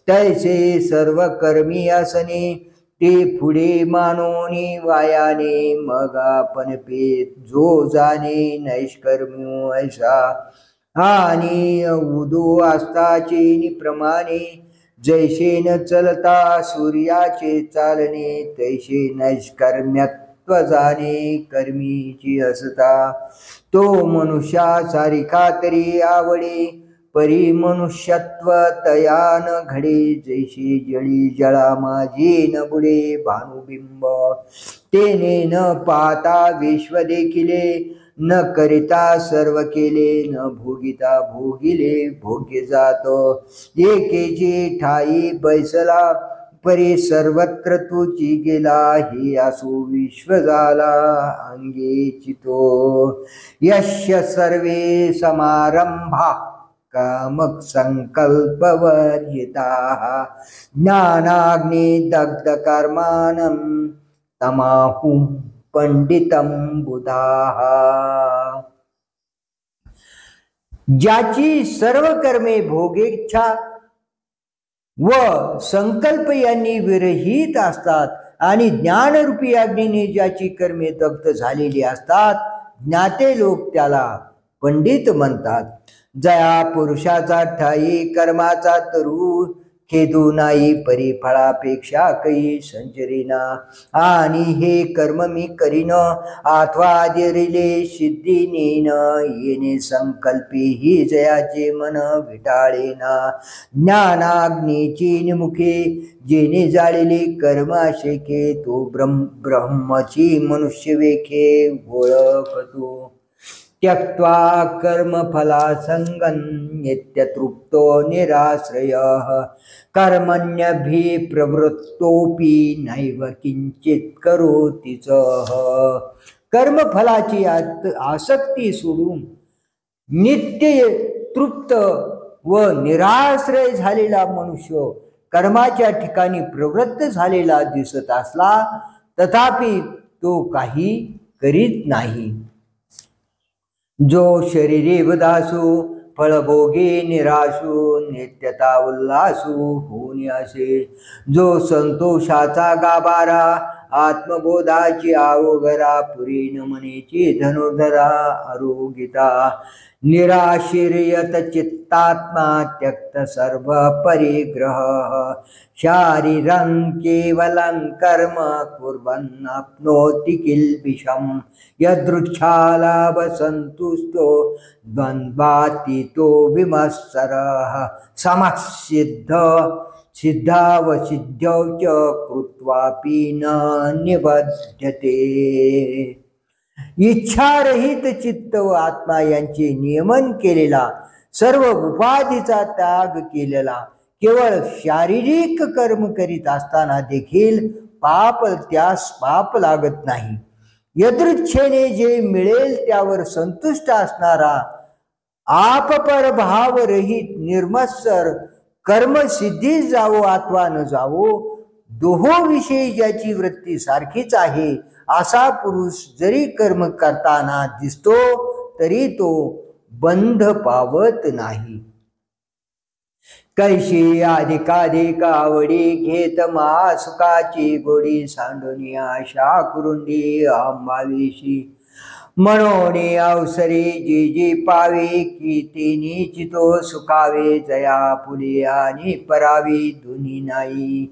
तैसे सर्व कर्मी असने ते पुढे मानोनी वायाने मग आपण पेत जो जाणे नैष्कर्म्यो ऐसा आणि उदो आस्ताचे प्रमाणे जैसे न चलता सूर्याचे चालणे तैसे नैष्कर्म्यत्व जाणे कर्मीची असता तो मनुष्या सारिखा तरी आवडे परी मनुष्यत्व तयान घडे जैसे जळी जळा माझी न बुडे भानुबिंब तेने न पाहता विश्व देखिले न करिता सर्व केले न भोगिता भोगिले भोग्य जातो एकेची ठाई बैसला परी सर्वत्र तुची गेला हे असो विश्व झाला अंगे चितो यस्य सर्वे समारंभा कामक संकल्प वर्जिता ज्ञानाग्नि दग्ध कर्माणं तमाहुं पंडितं बुधाः ज्याची सर्व कर्मे भोगेच्छा व संकल्प यांनी विरहित असतात आणि ज्ञानरूपी अग्नीने ज्याची कर्मे दग्ध झालेली असतात ज्ञाते लोक त्याला पंडित म्हणतात. जया पुरुषाचा ठाई कर्माचा तरू, खेदू नाही परी फळापेक्षा कै संचरीना. आणि हे कर्म मी करीन अथवा दिरिले सिद्धी नेन, येणे संकल्पी ही जयाचे मन विटाळेना. ज्ञानाग्नीची निमुखे जेणे जाळलेले कर्म शेके, तो ब्रह्मची मनुष्य वेखे ओळखतो. त्यक्त्वा कर्मफलासंगं नित्यतृप्तो निराश्रयः, कर्मण्यभिप्रवृत्तोऽपि नैव किंचित करोति सः. कर्मफलाची आसक्ती सोडून नित्य तृप्त व निराश्रय झालेला मनुष्य कर्माच्या ठिकाणी प्रवृत्त झालेला दिसत असला तथापि तो काही करीत नाही. जो शरीरे वदासू फळभोगे निराशू, नित्यता उल्हासू होऊन असे. जो संतोषाचा गाभारा आत्मबोधाची आवघरा, पुरी न मनेची धनुर्धरा आरोगिता. निराशीर्यत चित्तात्मा त्यक्त सर्व परिग्रह, शारीरं केवलं कर्म कुर्वन्नाप्नोति किल्बिषं. यदृच्छालाभ संतुष्टो द्वन्द्वातीतो विमत्सरः, समसिद्ध सिद्धावसिद्ध्यौ च कृत्वापि न निबध्यते. इच्छारहित चित्त व आत्मा यांचे नियमन केलेला, सर्व उपाधीचा त्याग केलेला, केवळ शारीरिक कर्म करीत असताना देखील त्यास पाप लागत नाही. यदृच्छेने जे मिळेल त्यावर संतुष्ट असणारा, आपपर भाव रहित निर्मत्सर, कर्म सिद्धी जावो अथवा न जावो दोहोविषयी ज्याची वृत्ती सारखीच आहे, असा पुरुष जरी कर्म करताना दिसतो तरी तो बंध पावत नाही. कैशी अधिकाधिक आवडी घेत महासुखाची गोडी, सांडून आशा कुरुंडी आंबावीशी. म्हणून अवसरे जी जी पावे की तिनी चितो सुखावे, जया फुले आणि परावी दुनी नाही.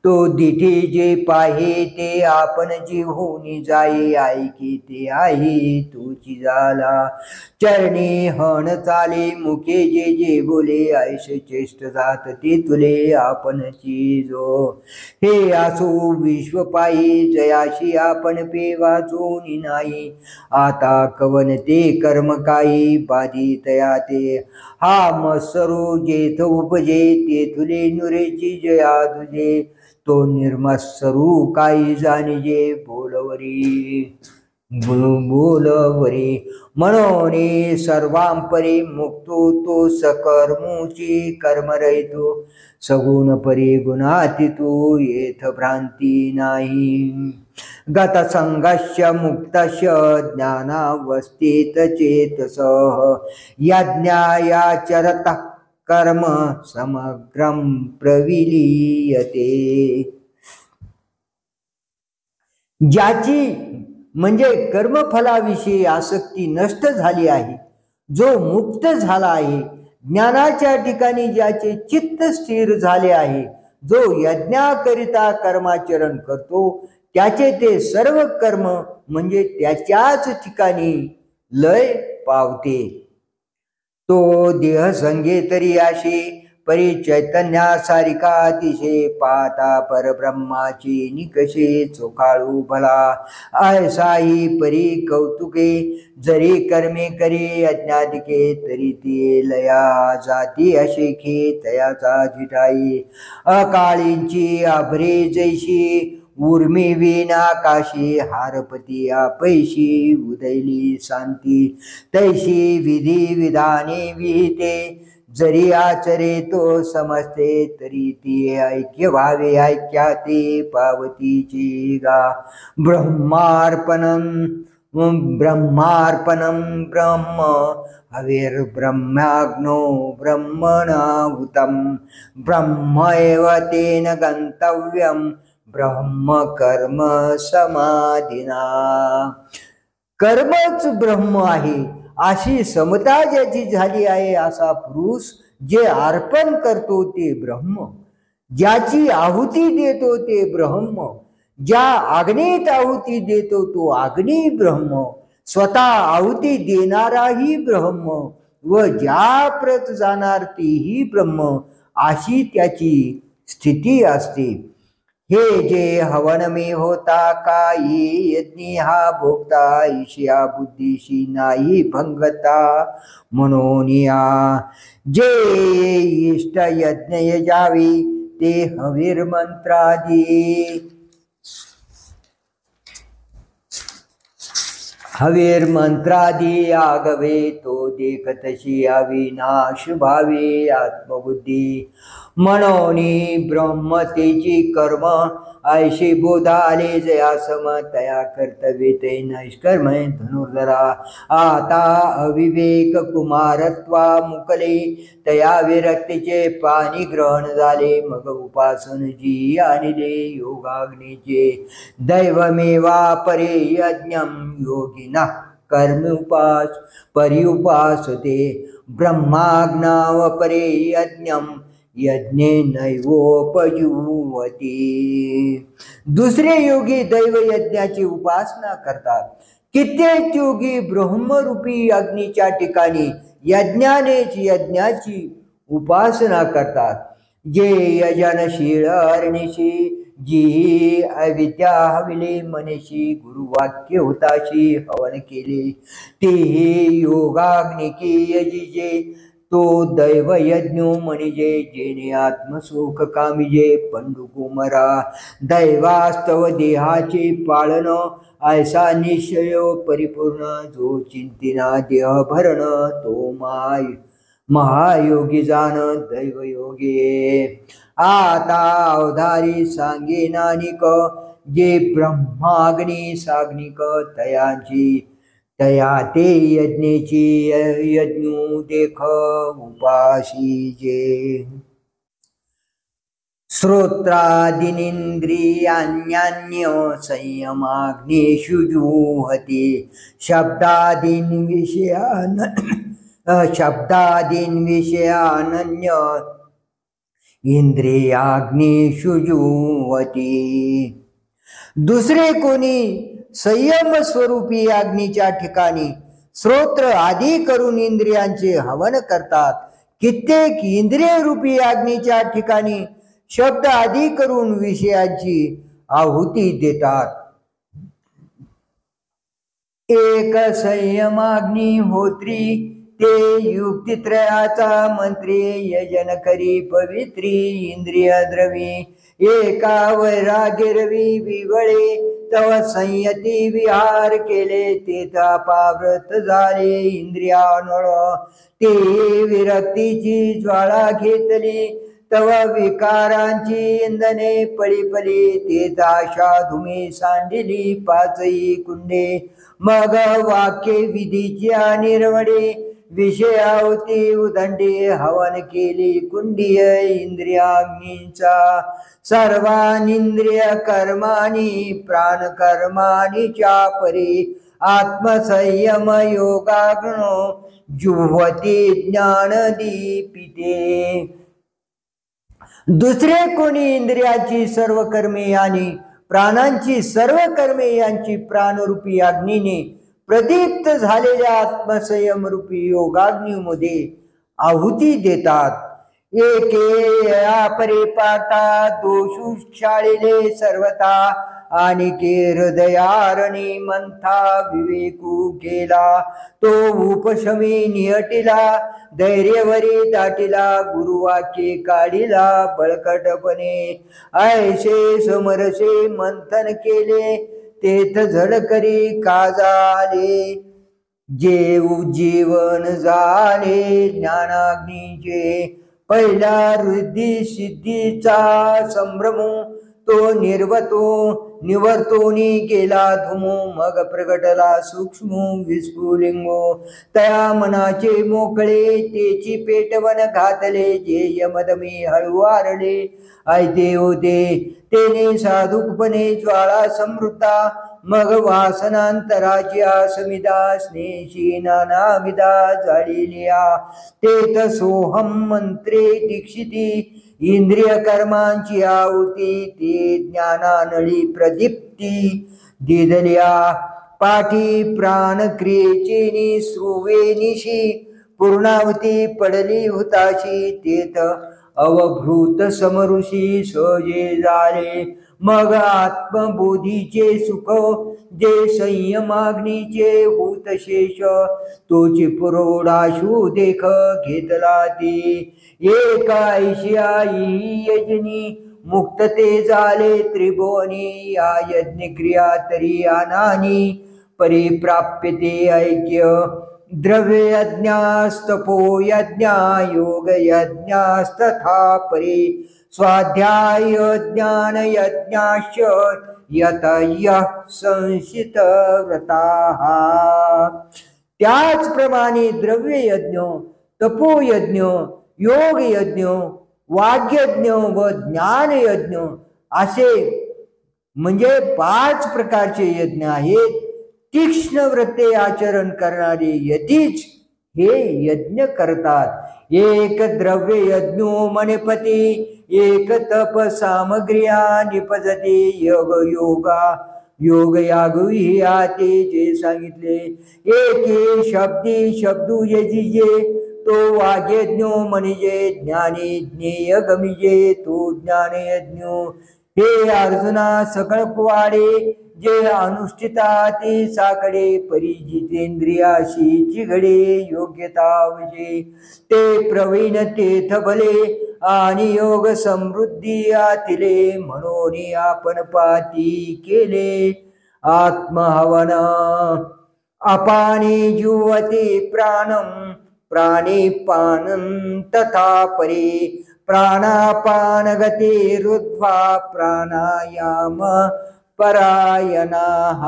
तो दिठी जे पाहे ते आपण जीव होऊन जाई, ऐकी ते आई तुची झाला. चरणी हण चाले मुखे जे जे बोले, ऐसे चेष्ट जात ते तुले आपणची जो. हे असो विश्व पायी जयाशी आपण पे वाचून नाही. आता कवन ते कर्म काही बाधितया ते, हा मत्सरू जेथ उपजे ते तुले नुरेची जया तुझे. तो निर्मत्सरू काही जाणिजे बोलवरी बोलवरी. म्हणून सर्वांपरी मुक्तो तो सकर्मूची कर्मरहितो, सगुण परी गुणातीतो येथ भ्रांती नाही. गत संघस्य मुक्तस्य ज्ञानावस्थित चेतसः, यज्ञायाचरतः कर्म समग्रं प्रविलीयते. ज्याची म्हणजे कर्मफलाविषयी आसक्ती नष्ट झाली आहे, जो मुक्त झाला आहे, ज्ञानाच्या ठिकाणी ज्याचे चित्त स्थिर झाले आहे, जो यज्ञाकरिता कर्माचरण करतो त्याचे ते सर्व कर्म म्हणजे त्याच्याच ठिकाणी लय पावते. तो देह संगे तरी अशी परी चैतन्यासारिखा अतिशय, पाहता परब्रह्माची निकषे चोखाळू भला. ऐसाही परी कौतुके जरी कर्मे करी अज्ञातिके, तरी ती लया जाती अशेखे तयाचा जिठाई. अकाळींची आभरे जैशी उर्मी विनाकाशी, हारपती पैशी उदैली शांती. तैशी विधी विधाने विहिते जरी आचरे तो समजते, तरी ती ऐक्य व्हावे ऐक्याते पावतीची गा. ब्रह्मार्पणं ब्रह्म हविर्ब्रह्माग्नो ब्रह्मणाहुतं, ब्रह्म एव तेन गंतव्यं ब्रह्म कर्म समाधिना. कर्मच ब्रह्म आहे अशी समता ज्याची झाली आहे असा पुरुष जे अर्पण करतो ते ब्रह्म, ज्याची आहुती देतो ते ब्रह्म, ज्या आग्नेत आहुती देतो तो अग्नी ब्रह्म, स्वतः आहुती देणाराही ब्रह्म व ज्या प्रत जाणार तेही ब्रह्म, अशी त्याची स्थिती असते. हे जे हवन में होता काही यज्ञी हा भोगता, ईशिया बुद्धीशी नाही भंगता. म्हणून या जे इष्ट यज्ञ यजावी ते हवीर मंत्रादी, हवीर मंत्रादी आगवे तो देखतशी अविनाश भावे आत्मबुद्धी. म्हणून ब्रह्मतेची कर्म ऐशी बोधाले जया सम, तया कर्तव्ये ते नैष्कर्म धनुर्धरा. आता अविवेक कुमारत्वा मुकले, तया विरक्तीचे पाणी ग्रहण झाले. मग उपासन जी आणले योगाग्नीचे, दैवमेवा परे यज्ञम योगिना कर्मुपास पर्युपासते. ब्रह्माग्नाव परे यज्ञम यज्ञे नैवोपयुवती. दुसरे योगी दैव यज्ञाची उपासना करतात. कित्येक योगी ब्रह्मरूपी अग्नीच्या ठिकाणी यज्ञानेच यज्ञाची उपासना करतात. जे यजनशील अरणीशी जी अविद्या हविले मनीषी, गुरुवाक्य होताशी हवन केले तेही योगाग्निकी यजिजे. तो दैव यज्ञो म्हणजे जेणे आत्मसुख कामिजे. पंडुकुमरा दैवास्तव देहाचे पाळन, ऐसा निश्चय परिपूर्ण. जो चिंतिना देह भरण तो महायोगी जाण दैवयोगी. आता अवधारी सांगे नानिक, जे ब्रह्माग्नी साग्निक तयांची, तया ते यज्ञेची यज्ञू देख उपाशीजे. श्रोत्रादीनिंद्रियान्यान्य संयमाग्नेषु जुहते. शब्दादीन विषयानन्य इंद्रियाग्नेषु जुहते. दुसरे कोणी संयम स्वरूपी अग्नीच्या ठिकाणी श्रोत्र आदी करून इंद्रियांचे हवन करतात. कित्येक इंद्रिय रूपी अग्नीच्या ठिकाणी शब्द आदी करून विषयाची आहुती देतात. एक संयमाग्नी होत्री ते युक्तित्रयाचा मंत्री. यजन करी पवित्री इंद्रिय द्रवी. एका वैराग्यरवी विवळे तव संयती विहार केले. ते तापाव्रत झाले इंद्रियानळ. ते विरक्तीची ज्वाळा घेतली तव विकारांची इंधने पळी. ते आशा धुमे सांडिली पाचही कुंडे. मग वाक्ये विधीच्या निर्वडे. विषयावती उदंडे हवन केली कुंडीय इंद्रियाग्नीचा. सर्वानिंद्रिय कर्माणी प्राणकर्माणी चापरी. आत्मसंयम योगाग्नो जुह्वती ज्ञानदीपिते. दुसरे कोणी इंद्रियाची सर्व कर्मे आणि प्राणांची सर्व कर्मे यांची प्राणरूपी अग्नीने प्रदीप्त झालेल्या आत्मसंयम रूपी योगाग्नीमध्ये आहुती देतात. एके अपरे पाता दोषु शाळेले सर्वता. आणि के हृदयारणी मंथा विवेकू केला. तो उपशमी निहटिला धैर्यवरी दाटिला. गुरुवाक्ये काढिला बळकटपणे. ऐसे समरसे मंथन केले तेथ झडकरी काजाले. जे उज्जीवन झाले ज्ञानाग्नीचे. पहिला रुद्धी सिद्धीचा संभ्रम तो निवर्तोनी गेला धुमो. मग प्रगटला सूक्ष्म विस्फुलिंगो. तया मनाचे मोकळे तेची पेटवण घातले. जे यमदमी हळुवारले ऐते होते तेने साधुकपणे ज्वाळा समृद्धा. मग वासनांतराच्या समिदा स्नेशी नानाविदा जाळिल्या तेथ सोहम मंत्रे दीक्षिती इंद्रिय कर्मांची आहुती ते ज्ञानानळी प्रदीप्ती दिदल्या पाठी प्राण क्रियेची निसृवे निशी पूर्णावती पडली हुताशी तेथ अवभूत समऋषी सहजे झाले मग आत्मबोधीचे सुख जे संयमाग्नीचे होतशेष तोची पुरोडाशू देख घेतला ती एकाऐशियाई यजनी मुक्तते झाले त्रिभुवनी या यज्ञक्रिया तरी अनानी परिप्राप्यते ऐक्य द्रव्य यज्ञास्तपो यज्ञा योग यज्ञास्तथा परी स्वाध्याय ज्ञान यज्ञाश्च यतयः संशित व्रताः त्याचप्रमाणे द्रव्य यज्ञ तपोयज्ञ योग यज्ञ वाग्यज्ञ व ज्ञान यज्ञ असे म्हणजे 5 प्रकारचे यज्ञ आहेत. तीक्ष्ण व्रते आचरण करणारे यतीच हे यज्ञ करतात. एक द्रव्य यज्ञो मणिपती एक तप सामग्र्या निपजते योग यागवी ते जे सांगितले एके शब्दी शब्दू यजिजे तो वाग्यज्ञो मनिजे ज्ञानी ज्ञेय गमिजे तो ज्ञान यज्ञो हे अर्जुना सकळ कुवाडे जे अनुष्ठिता ते साकडे परिजितेंद्रियाशी चिघडे योग्यता वजे ते प्रवीण तेथ भले आणि योग समृद्धी आतिले म्हणून आपण पाती केले आत्महवन अपाने जुवते प्राणम प्राणे पानं तथा परे प्राणापान गते रुद्ध्वा प्राणायाम परायणाः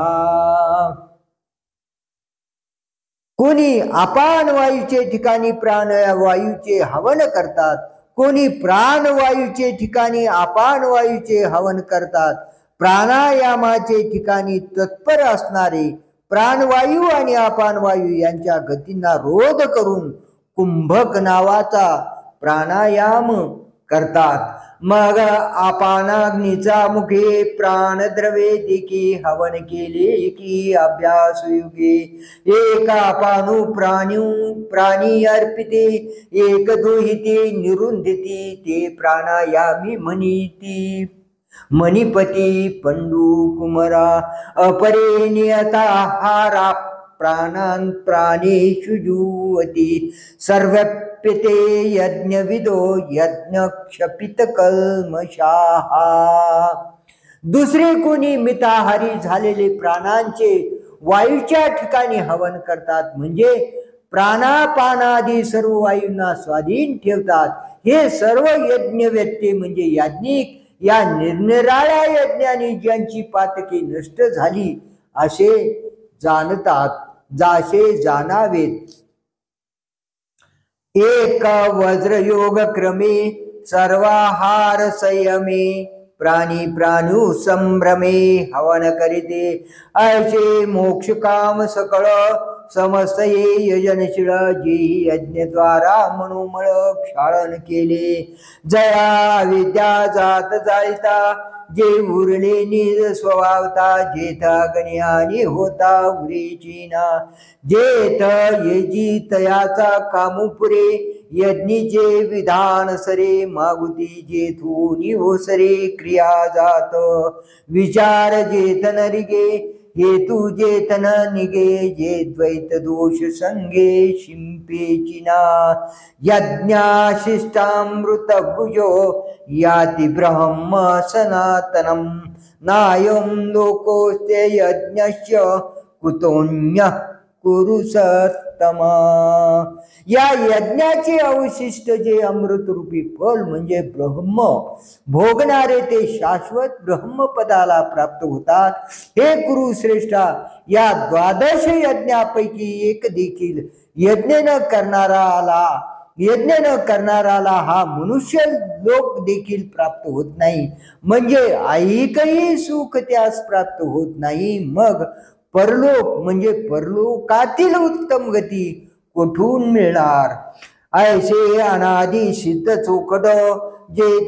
कोणी अपान वायूचे ठिकाणी प्राणवायूचे हवन करतात, कोणी प्राणवायूचे ठिकाणी अपान वायूचे हवन करतात. प्राणायामाचे ठिकाणी तत्पर असणारे प्राणवायू आणि अपान वायू यांच्या गतींना रोध करून कुंभक नावाचा प्राणायाम करतात. मग अपानाग्नीचा मुखे प्राणद्रवे देखी हवन केले की अभ्यास युगे एक अपानु प्राणी अर्पिते एक दोहिते निरुंधिती ते प्राणायामी मनीती मणिपती पंडू कुमरा अपरे नियताहारा प्राणान प्राणेषु जुवती सर्वप्यते यज्ञविदो यज्ञ क्षपित कल्मषाः. दुसरे कोणी मिताहारी झालेले प्राणांचे वायूच्या ठिकाणी हवन करतात, म्हणजे प्राणापानादी सर्व वायूंना स्वाधीन ठेवतात. हे सर्व यज्ञ व्यक्ती म्हणजे याज्ञिक या निरनिराळ्या यज्ञाने ज्यांची पातके नष्ट झाली असे जाणतात, जाशे जाणावेत. एक वज्रयोग क्रमे सर्वाहार संयमे प्राणी प्राणू संभ्रमे हवन करीते ऐसे मोक्ष काम सकळ समस्तये यजनशील जेही यज्ञद्वारा मनोमळ क्षाळन केले जया विद्या जात जाळिता जे उरले निज स्वभावता जेथा गण्यानी होता उरेचीना जेथ येजी तयाचा कामुपुरे यज्ञीचे विधान सरे मागुती जेथूनी हो सरे क्रिया जात विचार जेथ नरिगे हेतु जेतन निगे जे द्वैत दोष संगे शिंपेचिना यज्ञाशिष्टामृत भुजो याति ब्रह्म सनातनम नायं लोकोस्ते यज्ञस्य कुतोन्यः कुरु सत्तमा. या यज्ञाचे अवशिष्ट जे अमृत रूपी फल म्हणजे ब्रह्म भोगणारे ते शाश्वत ब्रह्मपदाला प्राप्त होतात. हे कुरुश्रेष्ठा, या 12 यज्ञापैकी एक देखील यज्ञ न करणाराला यज्ञ न करणाराला हा मनुष्य लोक देखील प्राप्त होत नाही, म्हणजे ऐकही सुख त्यास प्राप्त होत नाही. मग परलोक म्हणजे परलोकातील उत्तम गती कुठून मिळणार? ऐसे अनादि सिद्ध चोखट जे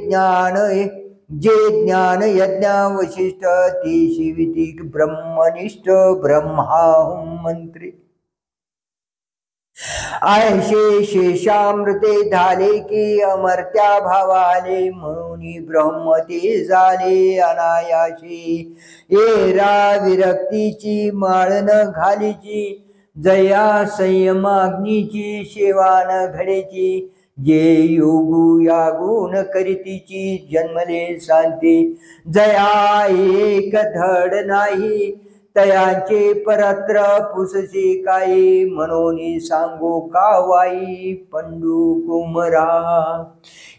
ज्ञान यज्ञ वशिष्ठ ते शिविती ब्रह्मनिष्ठ ब्रह्माहं मंत्री. ऐसे शेषामृते झाले की अमर्त्या भावाले, म्हणून ब्रह्म ते झाले अनायाशी. एरा विरक्तीची माळ न घालीची, जया संयमाग्नीची सेवा न घडेची. जे योगू या गुण करीतीची जन्मले शांती, जया एक धड नाही तयांचे परत्र पुसशी काही. म्हणून सांगो का वाई पंडू कुमरा.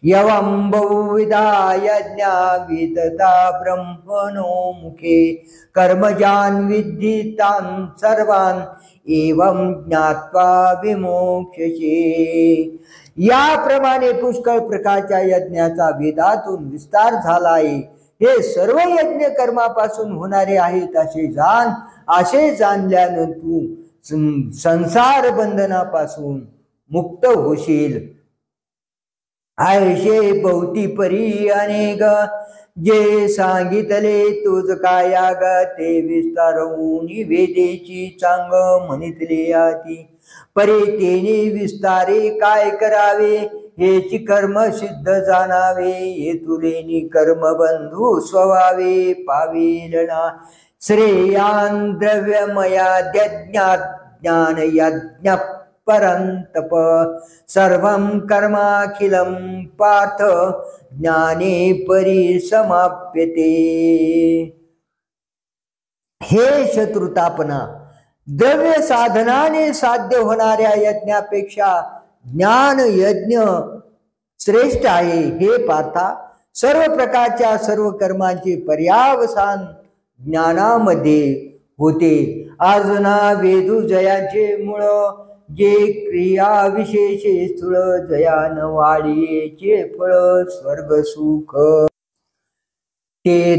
यवं बहुविधा यज्ञा विदता ब्रह्मणो मुखे, कर्मजान विद्धि तान् सर्वान् एवं ज्ञात्वा विमोक्षसे. याप्रमाणे पुष्कळ प्रकारच्या यज्ञाचा वेदातून विस्तार झाला आहे. हे सर्व यज्ञ कर्मापासून होणारे आहेत असे जाण. असे जाणल्यानं तू संसार बंधनापासून मुक्त होशील. ऐशे बहुती परी अनेक जे सांगितले तुझ काया ग, ते विस्तारवून वेदेची चांग म्हणितले आती. परी तेने विस्तारे काय करावे, हेची कर्म सिद्ध जाणावे. हे तुलेनी कर्म बंधू स्वभावे पाविलना. श्रेयान द्रव्यमयाद्यज्ञात ज्ञान यज्ञ परंतप, सर्वं कर्माखिलं पार्थ ज्ञाने परिसमाप्यते. हे शत्रुतापना, द्रव्य साधनाने साध्य होणाऱ्या यज्ञापेक्षा ज्ञान यज्ञ श्रेष्ठ आहे. हे पार्था, सर्व प्रकारच्या सर्व कर्मांचे पर्यावसान ज्ञानामध्ये होते. अर्जुना, वेदू जयाचे मूळ, जे क्रिया विशेषे स्थूळ, जयान वाढीचे फळ स्वर्ग सुख. ते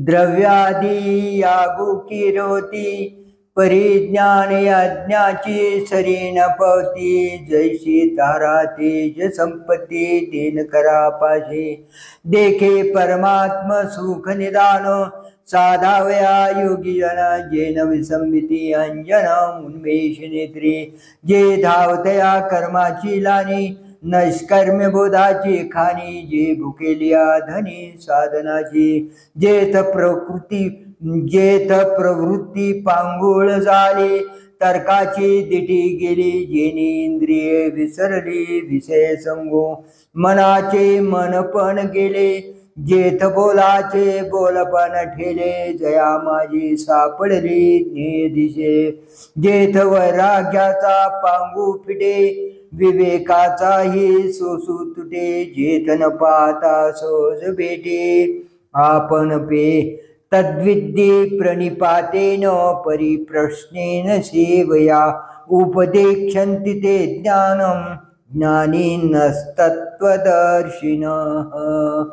द्रव्यादी यागू किरोती, परिज्ञान यज्ञाची सरी न पवती. जैशी तारा तेज संपत्ती, तेन करा पाशे. देखे परमात्म सुख निदान, साधावया योगी जना. जेन विसंबिती अंजन उन्मेष नेत्री, जे धावतया कर्माची लानी. नैष्कर्म्य बोधाची खाणी, जे भुकेलिया धनी साधनाची. जेथ प्रवृत्ती पांगुळ झाली, तर्काची दिठी गेली. जेनी इंद्रिये विसरली विषय संगो, मनाचे मनपण गेले. जेथ बोलाचे बोलपण ठेले, जया माझी सापडली दिशे. जेथ वैराग्याचा पांगू फिटे, विवेकाचाही सोसू तुटे. जेथ न पाहता सहज भेटे, आपण पे तद्विद्ये प्रणिपातेन परिप्रश्नेन सेवया. उपदेक्षन्ति ते ज्ञानं ज्ञानिनस्तत्त्वदर्शिनः.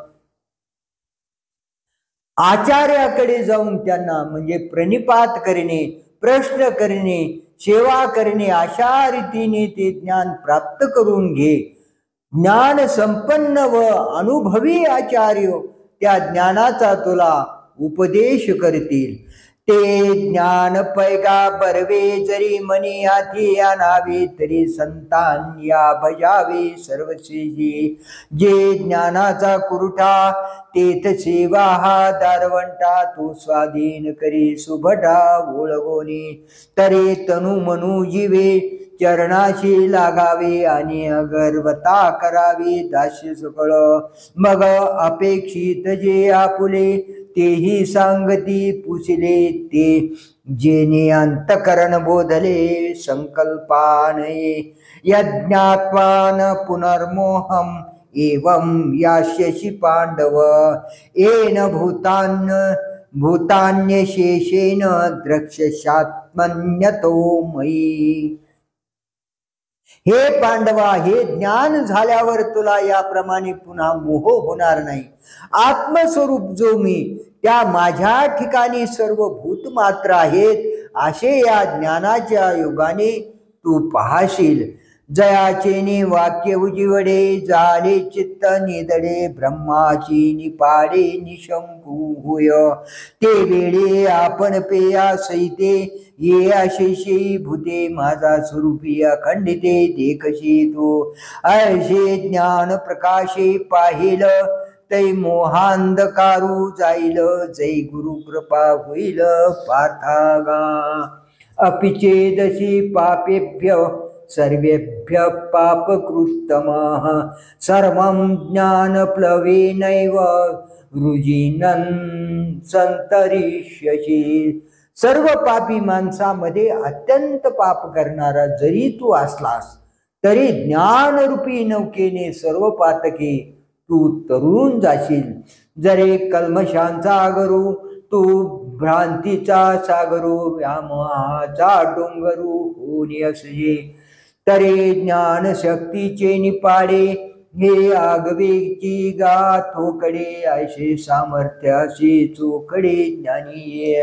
आचार्याकडे जाऊन त्यांना म्हणजे प्रणिपात करणे, प्रश्न करणे, सेवा करणे, अशा रीतीने ते ज्ञान प्राप्त करून घे. ज्ञान संपन्न व अनुभवी आचार्य त्या ज्ञानाचा तुला उपदेश करतील. ते ज्ञान पैगा बरवे, जरी मनी हाती आणावे. तरी संतान या बजावे सर्वसेजी. जे ज्ञानाचा कुरुठा, तेथ सेवा हा दारवंटा. तू स्वाधीन करी सुभटा ओळगोनी. तरी तनु मनु जीवे, चरणाशी लागावे. आणि अगर्वता करावी दास्य सकळ. मग अपेक्षित जे आपुले, तेही सांगती पुसले. ते जेने अंतकरण बोधले संकल्पानये. यज्ञात्वान पुनर्मोहम एवं यास्यसि पांडव. येन भूतान्यशेषेण द्रक्ष्यात्मन्यतो मयि. हे पांडवा, हे ज्ञान झाल्यावर तुला याप्रमाणे पुन्हा मोह होणार नाही. आत्मस्वरूप जो मी, त्या माझ्या ठिकाणी सर्व भूत मात्र आहेत असे या ज्ञानाच्या योगाने तू पाहशील. जयाचे वाक्य उजिवडे, झाले चित्त निदडे, ब्रह्माची निपाडे निशंकू होय. ते वेळे आपण पेया सहिते, ये अशेषी भूते, माझा स्वरूपी अखंडिते देखशी तू. ऐसे ज्ञान प्रकाशे पाहिल, तै मोहांधकारू जाईल, जय गुरु कृपा होईल पार्थागा. अपिचेदशी पापेभ्य सर्वेभ्य पापकृत्तमः, सर्वं ज्ञानप्लवेनैव रुजिनं संतरिष्यसि. सर्व पापी माणसामध्ये अत्यंत पाप करणारा जरी तू असलास तरी ज्ञानरूपी नौकेने सर्व पातके तू तरून जाशील. जरे कल्मशांचा आगरू तू भ्रांतीचा सागरू, व्यामोहाचा डोंगरू होणी असजे, तरे ज्ञान शक्तीचे निपाडे, हे आगवेची गा थोकडे, ऐसे सामर्थ्याशी चोकडे ज्ञानी.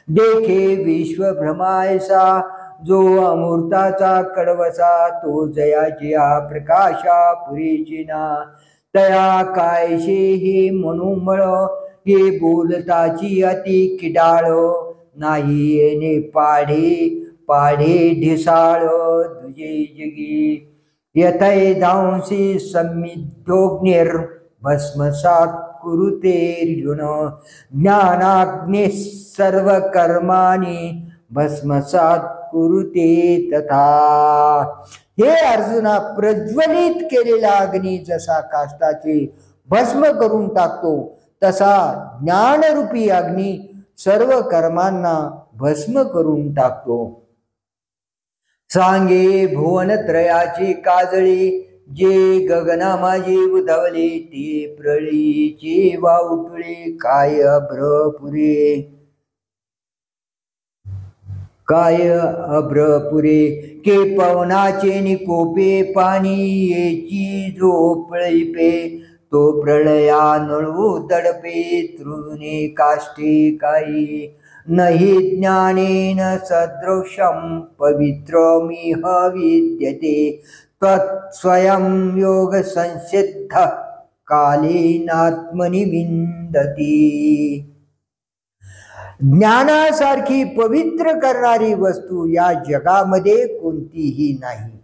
देखे विश्व भ्रमायसा, जो अमृताचा कडवसा, तो जयाच्या प्रकाशा पुरेची ना. तया कायशे हे मनुमळ, हे बोलताची अति किडाळ, नाही येणे पाढे पाढे ढिसाळ तुझे जगी. यथै धांसी संमिद्धोग्निर, भस्मसात कुरुतेर्जुन, ज्ञानाग्नि सर्व कर्माणी, भस्मसात कुरुते तथा. हे अर्जुना, प्रज्वलित केलेला अग्नी जसा काष्टाचे भस्म करून टाकतो, तसा ज्ञानरूपी अग्नी सर्व कर्मांना भस्म करून टाकतो. सांगे भुवनत्रयाची काजळी, जे गगना माझे उधवले, ते प्रळीचे वाउटळे, काय अभ्रपुरे काय अभ्रपुरे. के पवनाचे निकोपे पाणी, येची झोपळी पे, तो प्रळया नळू दडपे, तृणे काष्टे काही. नहि ज्ञानेन सदृशं पवित्रमिह विद्यते, तत्स्वयं योग संसिद्ध कालेनात्मनि विन्दति. ज्ञानासारखी पवित्र करणारी वस्तू या जगामध्ये कोणतीही नाही.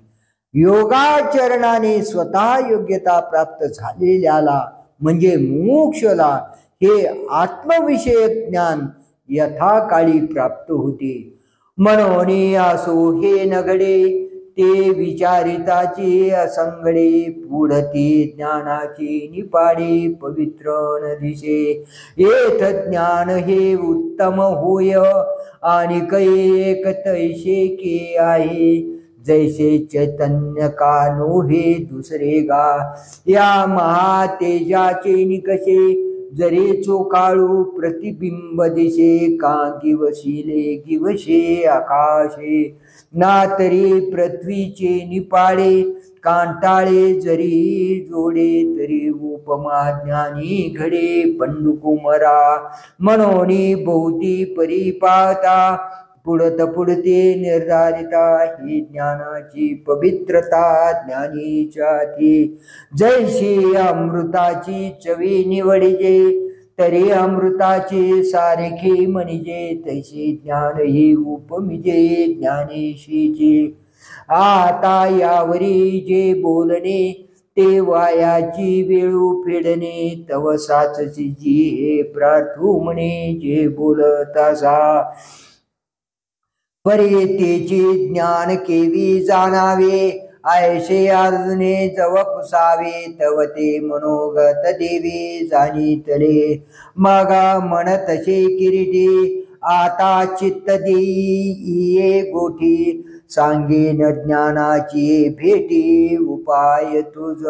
योगाचरणाने स्वतः योग्यता प्राप्त झालेल्याला म्हणजे मोक्षला हे आत्मविषयक ज्ञान यथाकाळी प्राप्त होते. म्हणून असो हे नगडे, ते विचारिताचे असंगडे, पुढते ज्ञानाचे निपाडे, पवित्र न दिसे. येथ ज्ञान हे उत्तम होय, आणि एक तैसे के आहे, जैसे चैतन्य का नोहे दुसरे गा. या महातेजाचे निकषे, जरे चोकाळू प्रतिबिंब दिसे, का गिवशिले गिवशे आकाशे, ना तरी पृथ्वीचे निपाडे, कांटाळे जरी जोडे, तरी उपमा ज्ञानी घडे पंडुकुमरा. म्हणून बहुती परिपाता, पुढत पुढते निर्धारिता, ही ज्ञानाची पवित्रता ज्ञानीच्या ती. जैशी अमृताची चवी निवडिजे, तरी अमृताचे सारखे म्हणिजे, तैसे ज्ञान हे उपमिजे ज्ञानेशीचे. आता यावरी जे बोलणे, ते वायाची वेळू फेडणे, तव साचची जी हे प्रार्थू म्हणे, जे बोलतासा परे तेचे ज्ञान केवी जाणावे, ऐसे अर्जुने जव पुसावे, तव ते मनोगत देवी जाणीतले. मगा म्हणतसे किरीटी, आता चित्त देई गोठी, सांगेन ज्ञानाची भेटी, उपाय तुझ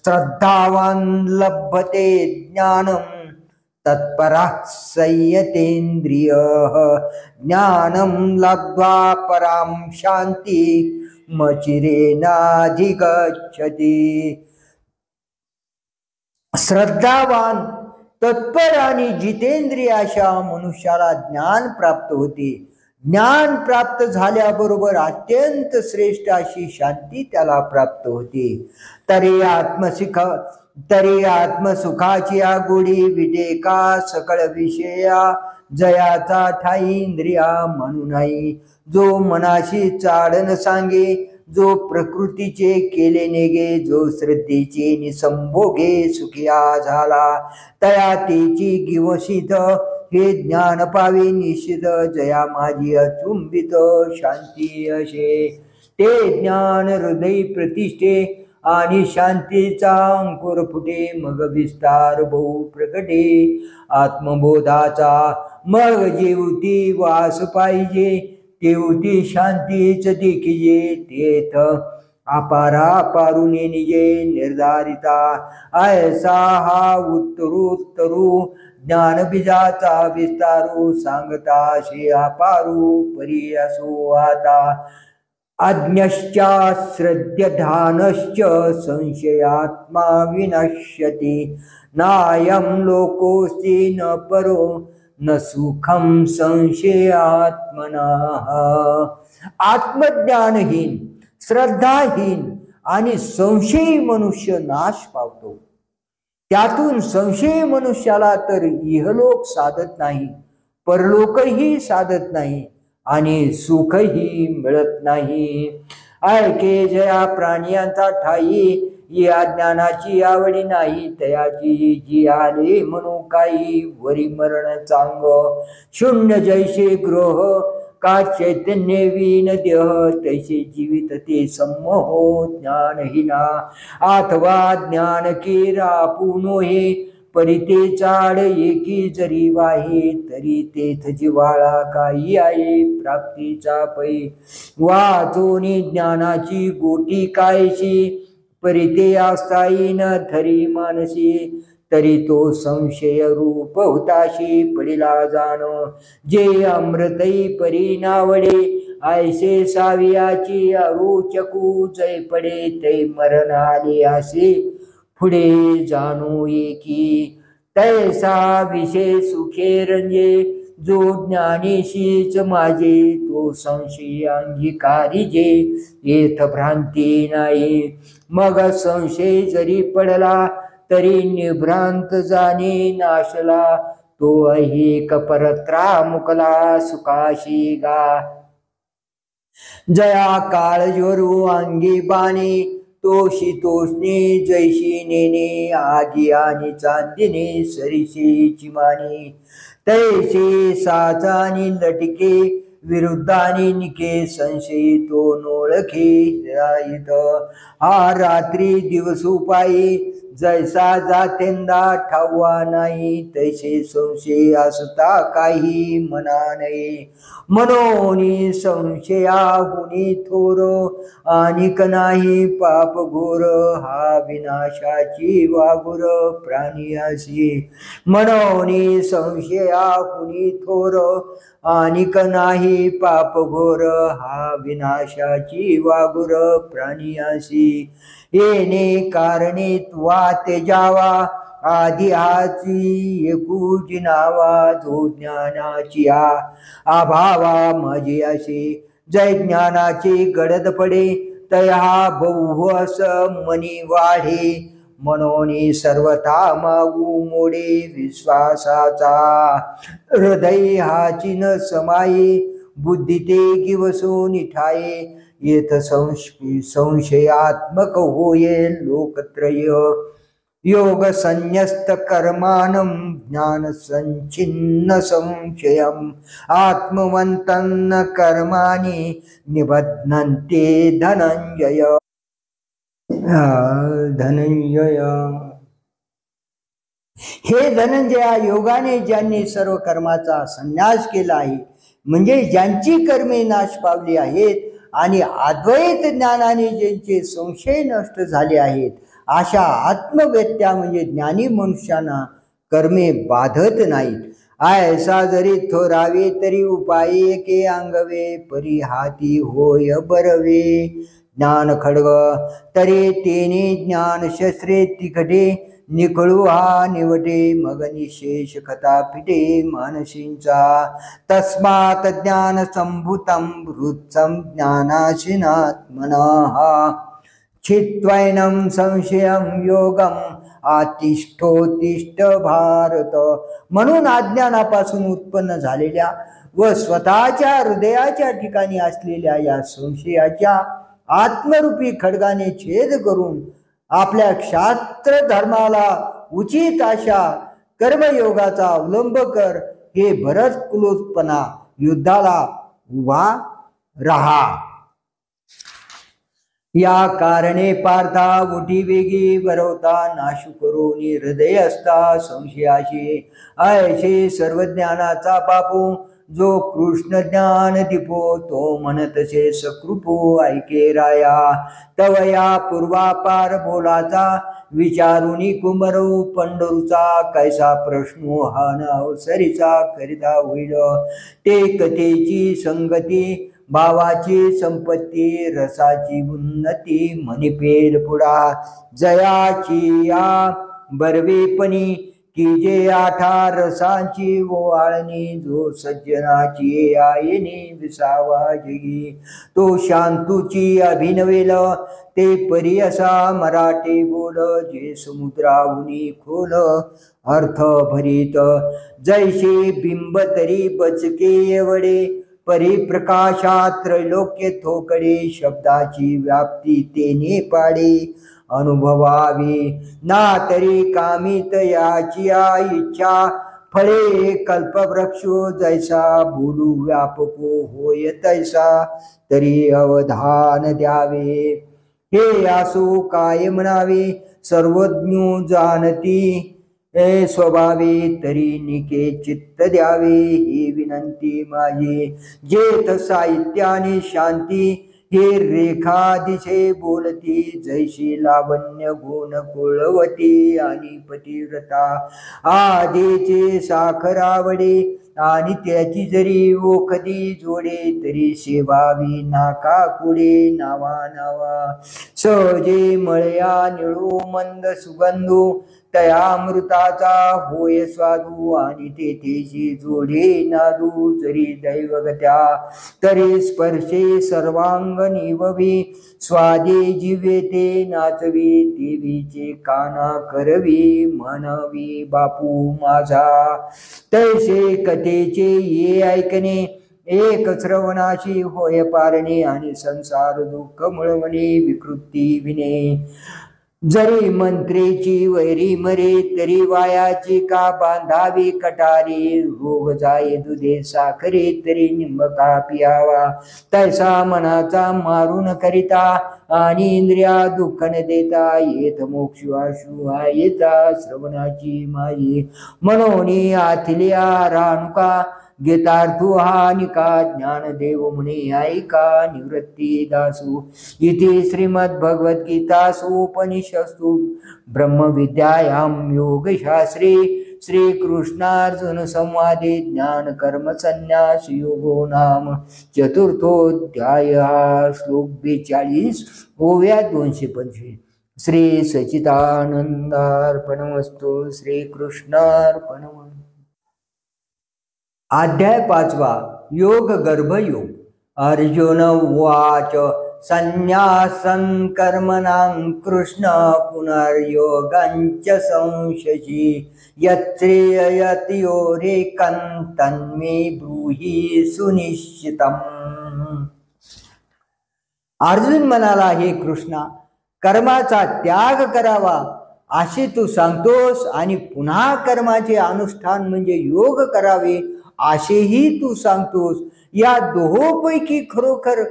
श्रद्धावान लभते ज्ञानम, तत्परा संयतेंद्रिय. ज्ञानम लब्ध्वा पराम शांती, मचिरेनाधिगच्छति। श्रद्धावान, तत्पर आणि जितेंद्रिय अशा मनुष्याला ज्ञान प्राप्त होते। ज्ञान प्राप्त झाल्याबरोबर अत्यंत श्रेष्ठ अशी शांती त्याला प्राप्त होते। तरी आत्मसुखाची गोडी विटेका सकळ विषया जयाचा ठाई इंद्रिया म्हणू नाही। जो मनाशी चाडण सांगे, जो प्रकृतीचे केले नेगे, जो श्रद्धेचे निसंभोगे सुखिया झाला, तया तेची गिवसित हे ज्ञान पावे निश्चित। जया माझी अचुंबित शांती असे। ते ज्ञान हृदय प्रतिष्ठे आणि शांतीचा अंकुर फुटे, मग विस्तार बहु प्रकटे आत्मबोधाचा। मग जेवती वास पाहिजे, तेवती शांतीच देखिजे। तेथ अपारा पारुने निजे निर्धारिता, ऐसा हा उत्तरोत्तरू ज्ञान बीजाचा विस्तारू। सांगता शे अपारू परी असो आता, अज्ञश्चाश्रद्यधानश्च संशयात्मा विनश्यति। नायं लोकोऽस्ति न परो न सुखम संशयात्मनः। आत्मज्ञानहीन, श्रद्धाहीन आणि संशयी मनुष्य नाश पावतो। त्यातून संशयी मनुष्याला तर इहलोक साधत नाही, परलोकही साधत नाही आणि सुखही मिळत नाही। ऐके जया प्राण्यांचा ठाई, या ज्ञानाची आवडी नाही, तयाची जी आले म्हणू काही वरी मरण चांग। शून्य जैसे ग्रह का चैतन्य विन देह, तैसे जीवित ते सम्मोह ज्ञानहीना। अथवा ज्ञान केरा पुनो हे, परिते चाड एकी जरी वाहे, तरी तेथ जिवाळा काही आहे प्राप्तीचा पै। वाचोनी ज्ञानाची गोटी कायशी, परिते अस्थायी न धरी मानसी। तरी तो संशय रूप हुताशी पडिला जाण, जे अमृतई परी नावडे ऐसे सावियाची अरुचकू। जय पडे तै मरण आले असे पुढे जाणू एकी, तैसा विषय सुखे रंजे। जो ज्ञानीशीच माझे, तो संशय अंगीकारिजे, येथ भ्रांती नाही। मग संशय जरी पडला, तरी निभ्रांत जाणे नाशला। तो ऐक परत्रा मुकला सुखाशी गा। जया काळ ज्वरू अंगी बाणे, तोषणी जैशी नेने। आगी आणि चांदिने सरीशी चिमाने, तैसे साचानी लटके विरुद्धानी निके। संशयी तो नोळखे जाईत, हा रात्री दिवसू पायी। जैसा जातेंदा ठावा नाही, तैसे संशय असता काही मना नाही। मनोनी संशयाहुनी थोर, अनिक नाही पाप घोर। हा विनाशाची वागुर प्राणी अशी। मनोनी संशयाहुनी थोर, अनिक नाही पाप घोर। हा विनाशाची वागुर प्राणी अशी। येणे कारणे त्वा तेजावा, आधी हाची एकूची नावा। जो ज्ञानाची अभावा माझी असे, जय ज्ञानाचे गडद पडे, तया बहुवस मनी वाढे। मनोनी सर्वथा मागू मोडे, विश्वासाचा हृदय हाची न समाये। बुद्धी ते गिवसून ठाये, येथ संशयात्मक होये लोकत्रय। योग संन्यस्त कर्मानं ज्ञान संचिन्न संशयम्। आत्मवन्तन्न कर्माणि निबध्नन्ते धनंजय। हे धनंजया, योगाने ज्यांनी सर्व कर्माचा संन्यास केला आहे, म्हणजे ज्यांची कर्मे नाश पावली आहेत आणि अद्वैत ज्ञानाने ज्यांचे संशय नष्ट झाले आहेत, अशा आत्मव्यक्त्या म्हणजे ज्ञानी मनुष्यांना कर्मे बाधत नाहीत। ऐसा जरी थोरावे तरी उपाय एके अंगवे, परी हाती होय बरवे। ज्ञान खड्ग तरे तेने ज्ञान शस्त्रे तिखटे निकळू हा निवटे मग निशेष कथा पिटे मानसींचा तस्मात ज्ञान संभूतम वृत्सम ज्ञानाशिनात्मनः चित्वैनं संशयं योगम आतिष्ठोतिष्ठ भारत। म्हणून अज्ञानापासून उत्पन्न झालेल्या व स्वतःच्या हृदयाच्या ठिकाणी असलेल्या या संशयाच्या आत्मरूपी खड्गाने छेद करून आपल्या शास्त्र धर्माला उचित अशा कर्मयोगाचा अवलंब कर, हे भरत कुलोत्पन्ना युद्धाला उभा रहा। या कारणे पार्था उठी वेगी वरवता नाशू करून हृदय असता संशयाशी ऐशे सर्व ज्ञानाचा बापू जो कृष्ण ज्ञान दीपो तो म्हणतसे सकृपो ऐके राया तवया पूर्वापार बोलाचा विचारुनी कुमरू पंढरूचा कैसा प्रश्नो हा अवसरीचा करिता होईल ते कथेची संगती भावाची संपत्ती रसाची उन्नती मनिपेल पुढा जयाची या बरवेपणी की जे आठा रसांची ओवाळणी जो सज्जनाची आयनी विसावा जगी तो शांतूची अभिनवेल ते परी असा मराठी बोल जे समुद्राहुनी खोल अर्थ भरीत जैसे बिंब तरी बचके एवढे परिप्रकाशात त्रैलोक्य थोकडे शब्दाची व्याप्ती तेने पाडे अनुभवावी ना तरी कामित याची इच्छा फळे कल्पवृक्षो जैसा बोलू व्यापको होय तैसा तरी अवधान द्यावे हे असो काय म्हणावे सर्वज्ञ जाणती स्वभावे तरी निके चित्त द्यावे ही विनंती माझी जेथ साहित्याने शांती हे रेखा दिशे बोलती जैशी लावण्य गुण कुळवती आणि पतिव्रता आधीचे साखरावडे आणि त्याची जरी ओखदी जोडे तरी सेवावी नाका कुडे नावा नावा सहजे मळया निळू मंद सुगंधू तयामृताचा होय स्वादू आणि तेथेशी जोडे नादू जरी दैवगत्या तरी स्पर्शे सर्वांग निववी स्वादे जिवे ते नाचवी देवीचे काना करवी म्हणवी बापू माझा तैसे कथेचे ये ऐकणे एक श्रवणाची होय पारणे आणि संसार दुःख मिळवणे विकृती विने जरी मंत्रेची वैरी मरे तरी वायाची का बांधावी कटारी रोग जाये दुधे साखरे तरी निंबका पियावा तैसा मनाचा मारून करिता आणि इंद्रिया दुःख न देता येत मोक्ष आशु येता श्रवणाची माई मनोनी आथिल्या राणुका गीतार्थू हा निका ज्ञानदेव मुनी ऐका निवृत्ती दासू इति श्रीमद् भगवद्गीतासु उपनिषत्सु ब्रह्मविद्यायां योगशास्त्रे श्रीकृष्णार्जुन संवादे ज्ञान कर्म संन्यास योगो नाम चतुर्थोऽध्याय श्लोक 42 ओव्या 225 श्री सच्चिदानंदार्पणमस्तु श्री कृष्णार्पणमस्तु। अध्याय 5 योग गर्भयोग अर्जुन उवाच संन्यासं कर्मणां कृष्ण पुनर्योगञ्च संशयि यत्रेयत्योरेकं तन्मे ब्रूहि सुनिश्चितम्। अर्जुन म्हणाला, हे कृष्णा, कर्माचा त्याग करावा असे तू सांगतोस आणि पुन्हा कर्माचे अनुष्ठान म्हणजे योग करावे असेही तू सांगतोस। या दोहोपैकी खरोखर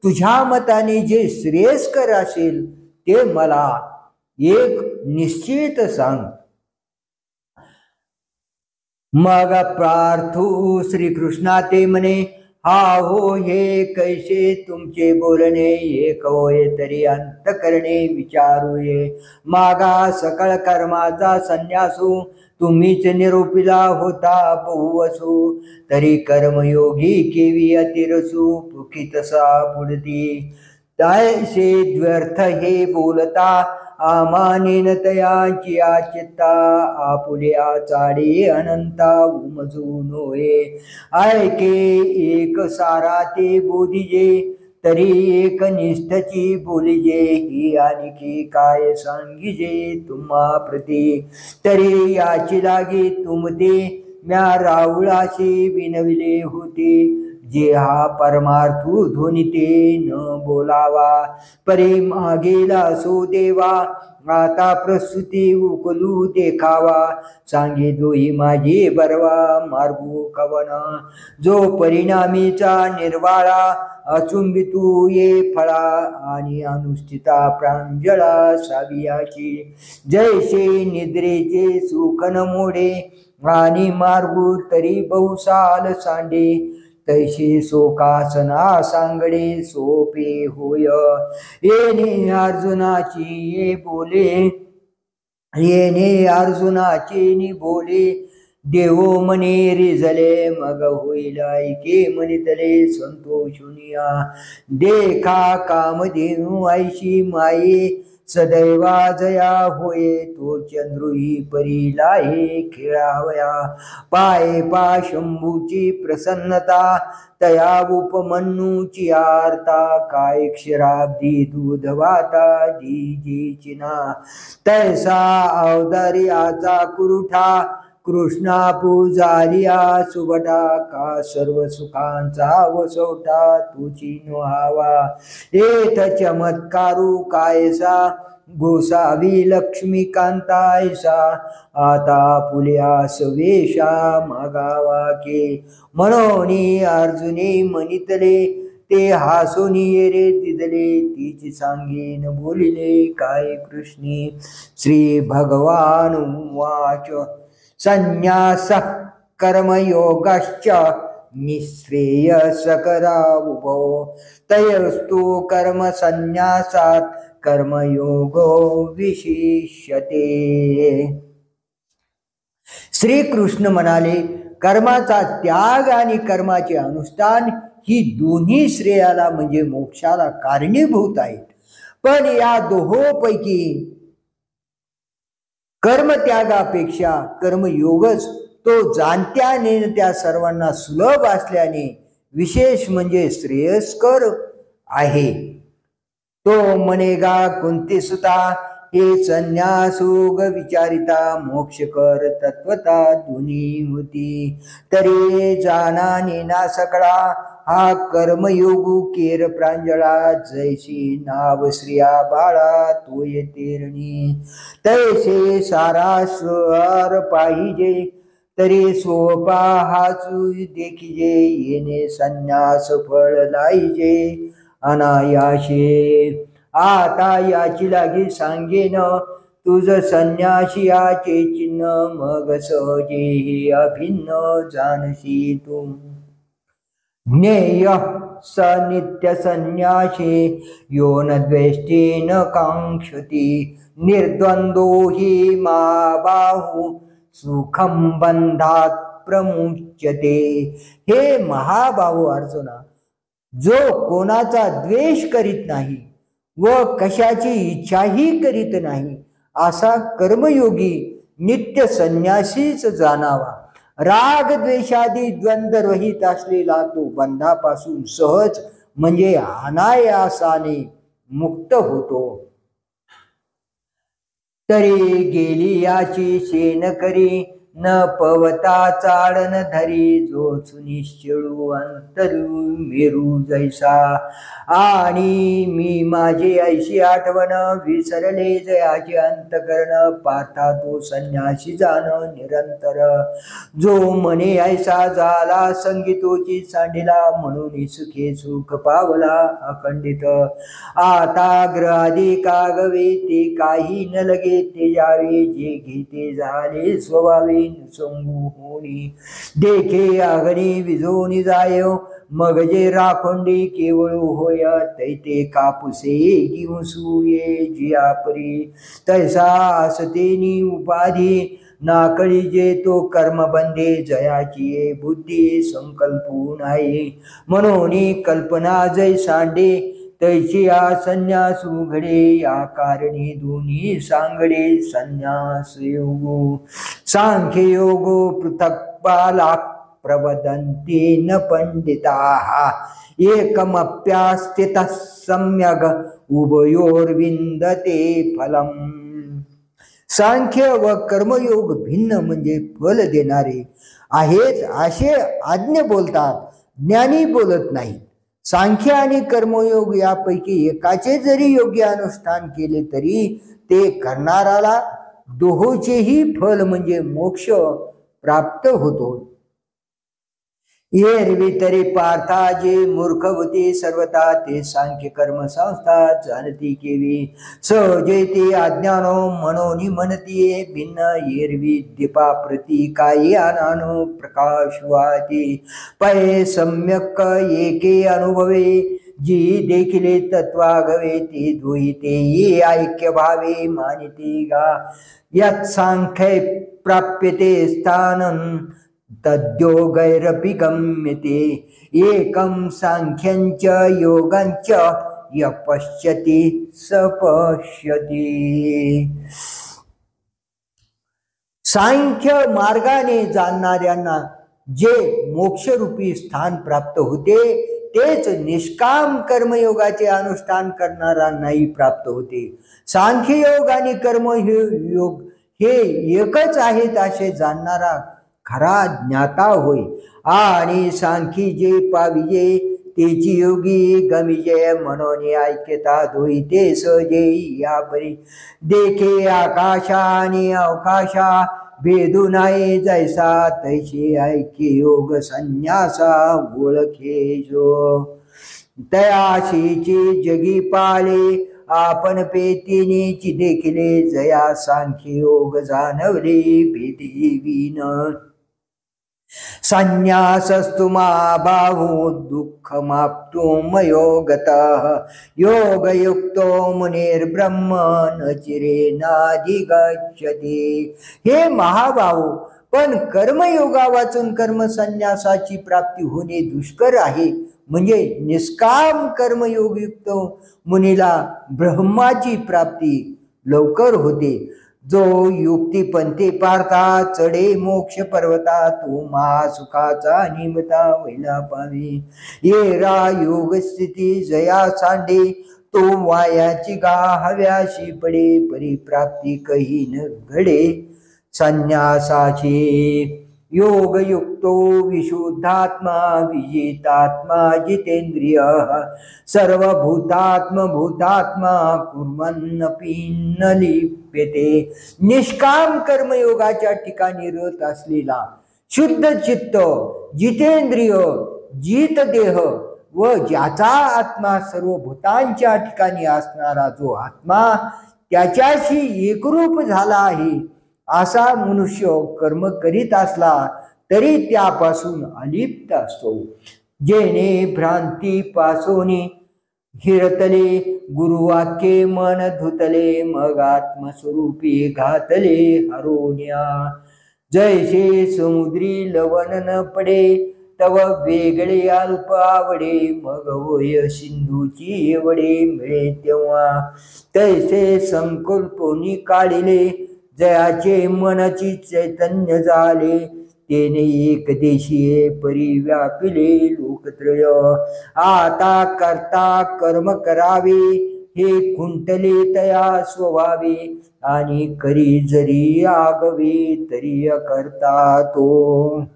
तुझ्या मताने जे श्रेयस्कर असेल ते मला एक निश्चित सांग। मग प्रार्थू श्रीकृष्णा ते म्हणे, हा हो, हे कैसे तुमचे बोलणे, एक होय तरी अंत करणे विचारू ये। मागा सकळ कर्माचा संन्यासू तुम्हीच निरोपिला होता बहुवसू, तरी कर्मयोगी केवी अतिरसू पुखी तसा पुढती। तैसे व्यर्थ हे बोलता आमानेन तयाची चित्ता आपुल्या चाडे अनंता उमजू नोहे ऐके एक सारा ते बोधिजे तरी एक निष्ठची बोलिजे ही आणखी काय सांगिजे तुम्हा प्रती तरी याची लागे तुमते म्या राहुळाशी विनविले होते जे हा परमार्थू ध्वनिते न बोलावा परे मागेला सो देवा आता प्रस्तुती उकलू देखावा सांगे दोही माझी बरवा मार्गू कवना जो परिणामीचा निर्वाळा अचुंबितू ये फळा आणि अनुष्ठिता प्रांजळा सावियाची जैसे निद्रेचे सुख न मोडे आणि मार्गू तरी बहुसाल सांडे तैसे शोकासना सांगडे सोपे होय येणे अर्जुनाची ये बोले येणे अर्जुनाची नि बोले देवो मने रिझले मग होईल ऐके मनितले संतोषुनिया देखा कामधेनु ऐशी माये सदैवा जया होये तो चंद्रुही परीला हे खेळावया पाये पा शंभूची प्रसन्नता तया उपमन्यूची आरता काय क्षीराब्दी दूध वाता दीजीचिना तैसा अवदार्याचा कुरुठा कृष्णा पुजारिया सुबटा का सर्व सुखांचा वसवटा तुची नुहावा एथ चमत्कारू कायसा गोसावी लक्ष्मीकांतायसा आता पुल्यास वेशा मागावा के म्हणून अर्जुने म्हणितले ते हासोनी रे तिदले तिची सांगेन बोलिले काय कृष्णी श्री भगवान वाच संन्यास कर्मयोगश्च निःश्रेयसकरा उभो तयस्तु कर्म संन्यासात कर्मयोगो विशिष्यते। श्रीकृष्ण म्हणाले कर्माचा त्याग आणि कर्माचे अनुष्ठान ही दोन्ही श्रेयाला म्हणजे मोक्षाला कारणीभूत आहेत, पण या दोहोपैकी कर्मत्यागापेक्षा कर्मयोगच तो जाणत्याने त्या सर्वांना सुलभ असल्याने विशेष म्हणजे श्रेयस्कर आहे। तो मनेगा कुंती सुता हे संन्यासोग विचारिता मोक्ष कर तत्वता दोन्ही होती तरी जाणाने ना सकळा हा कर्मयोगू केर प्रांजळा जैसी नाव श्रिया बाळा तो येतेरणी तैसे सारा स्वर पाहिजे तरी सोपा हाचू देखिजे येणे संन्यास फळ लाईजे अनायाशे आता याची लागी सांगेन तुझ संन्यासियाचे चिन्ह मग सहजे अभिन्न जानसी तू ज्ञेय स नित्य संन्यासी यो न द्वेष्टी न कांक्षति निर्द्वंदो हि मा बाहु सुखम बंधात प्रमुच्यते। हे महाबाहु अर्जुना, जो कोणाचा द्वेष करीत नाही व कशाची इच्छाही करीत नाही असा कर्मयोगी नित्य संन्यासीच जाणावा। राग द्वेषादी द्वंद्व रहित असलेला तो बंधापासून सहज म्हणजे अनायासाने मुक्त होतो। तरी गेली याची शेण करी न पवता चाळण धरी जो सुनिश्चळू अंतरू मेरू जैसा आणि मी माझे ऐशी आठवण विसरले जयाचे अंतकरण पार्था तो संन्यासी जाण निरंतर जो मने ऐसा झाला संगीतोची सांडिला म्हणून सुखे सुख पावला अखंडित आता ग्रहादी कागवे ते काही न लगे ते जावे जे घेते झाले स्वभावे संगू होणी देखे अग्नी विझोनी जायो मग जे राखोंडी केवळ होय तैते कापुसे घेऊन सुये जियापरी तैसा असतेनी उपाधी नाकळी जे तो कर्मबंधे जयाची बुद्धी संकल्पू नाही म्हणून कल्पना जय सांडे तैचिया संन्यास उघडे, या कारणे दोन्ही सांगडे संन्यास योगो. सांख्य योगो पृथक् बाला प्रवदन्ति न पंडिताः, एकमप्यास्थितः सम्यग् उभयोर्विन्दते फलम्. सांख्य व कर्मयोग भिन्न म्हणजे फल देणारे आहेत असे आज्ञ बोलतात, ज्ञानी बोलत नाही. सांख्य आणि कर्मयोग यापैकी एकाचे जरी योग्य अनुष्ठान केले तरी ते करणाराला दोहोचेही फल म्हणजे मोक्ष प्राप्त होतो. एरवी तरी पार्था जे मूर्ख होते सर्वथा ते सांख्य कर्म संस्था जाणती केवी. सहजे ते अज्ञानो मनोनी म्हणती भिन्न, एरवी दीपा प्रती काही अनानो प्रकाश वाती. पै सम्यक एके अनुभवे, जी देखिले तत्वागवे ते दोहिते ये ऐक्य भावे मानिते गा. यात सांख्य प्राप्यते स्थानं तद्योगैरपि गम्यते. एकं सांख्यंच योगंच य पश्यति स पश्यति. सांख्य मार्गाने जाणणाऱ्यांना जे मोक्षरूपी स्थान प्राप्त होते तेच निष्काम कर्मयोगाचे अनुष्ठान करणाऱ्यांनाही प्राप्त होते. सांख्ययोग आणि कर्मयोग हे एकच आहेत असे जाणणारा खरा ज्ञाता होय. आणि सांखी जे पाविजे तेची योगी गमिजे, म्हणून ऐक्यता दोहिते सहजे या परी. देखे आकाशा आणि अवकाशा भेदू नाही जैसा, तैसे ऐक्य योग संन्यासा ओळखे जो. तयाशीची जगी पाले आपण पेतीनीची देखिले, जया सांख्य योग जाणवले भेदीवीन. संन्यासस्तु महाबाहो दुःखमाप्तो मयोगतः, योगयुक्तो मुनिर्ब्रह्म न चिरेनाधिगच्छति. हे महाबाहो, पण कर्मयोगा वाचून कर्मसन्यासाची प्राप्ती होणे दुष्कर आहे. म्हणजे निष्काम कर्मयोगयुक्त मुनीला ब्रह्माची प्राप्ती लवकर होते. जो युक्तिपंथी पार्था चढे मोक्ष पर्वता, तो महासुखाचा निमता वैला पावे. येरा योग स्थिती जया सांडे, तो वायाची गा हव्याशी पडे. परिप्राप्ती कही न घडे संन्यासाची. योगयुक्तो विशुद्धात्मा विजितात्मा जितेंद्रिय, सर्वभूतात्मभूतात्मा कुर्वन्नपि न लिप्यते. निष्काम कर्मयोगाच्या ठिकाणी रत असलेला शुद्ध चित्त, जितेंद्रिय, जित देह व ज्याचा आत्मा सर्व भूतांच्या ठिकाणी असणारा जो आत्मा त्याच्याशी एकरूप झाला आहे असा मनुष्य कर्म करीत असला तरी त्यापासून अलिप्त असतो. जेणे भ्रांती पासोनी हिरतले, गुरुवाक्ये मन धुतले, मग आत्मस्वरूपी घातले हरोन्या. जैसे समुद्री लवण न पडे, तव वेगळे अल्प आवडे, मग होय सिंधूची एवढे मिळे तेव्हा. तैसे संकल्पोनी काढिले, जयाचे मनची चैतन्य झाले, तेने एक देशीये परिव्यापिले लोकत्रय. आता करता कर्म करावे, हे कुंटले तया स्वभावे, आणि करी जरी आगवे तरी करता तो.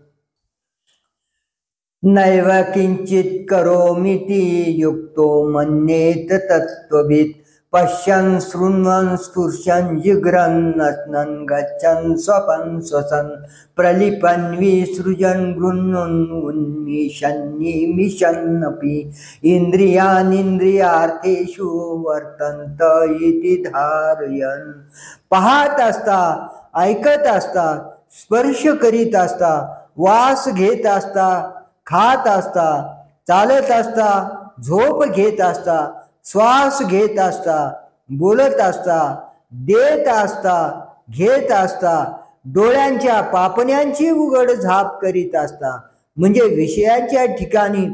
नैव किंचित करोमीति युक्तो मन्येत तत्त्ववित्. पश्यन् शृण्वन् स्पृशन् जिघ्रन् अस्नन् गच्छन् स्वपन् श्वसन्, प्रलिपन् विसृजन् गृह्णन् उन्मिषन् निमिषन्नपि. इंद्रियार्थेषु वर्तन्त इति धारयन्. पाहत असता, ऐकत असता, स्पर्श करीत असता, वास घेत असता, खात असता, चालत असता, झोप घेत असता, श्वास घेत असता, बोलत असता, देत असता, घेत असता, डोळ्यांच्या पापण्यांची उघड झाप करीत असता. म्हणजे विषयाच्या ठिकाणी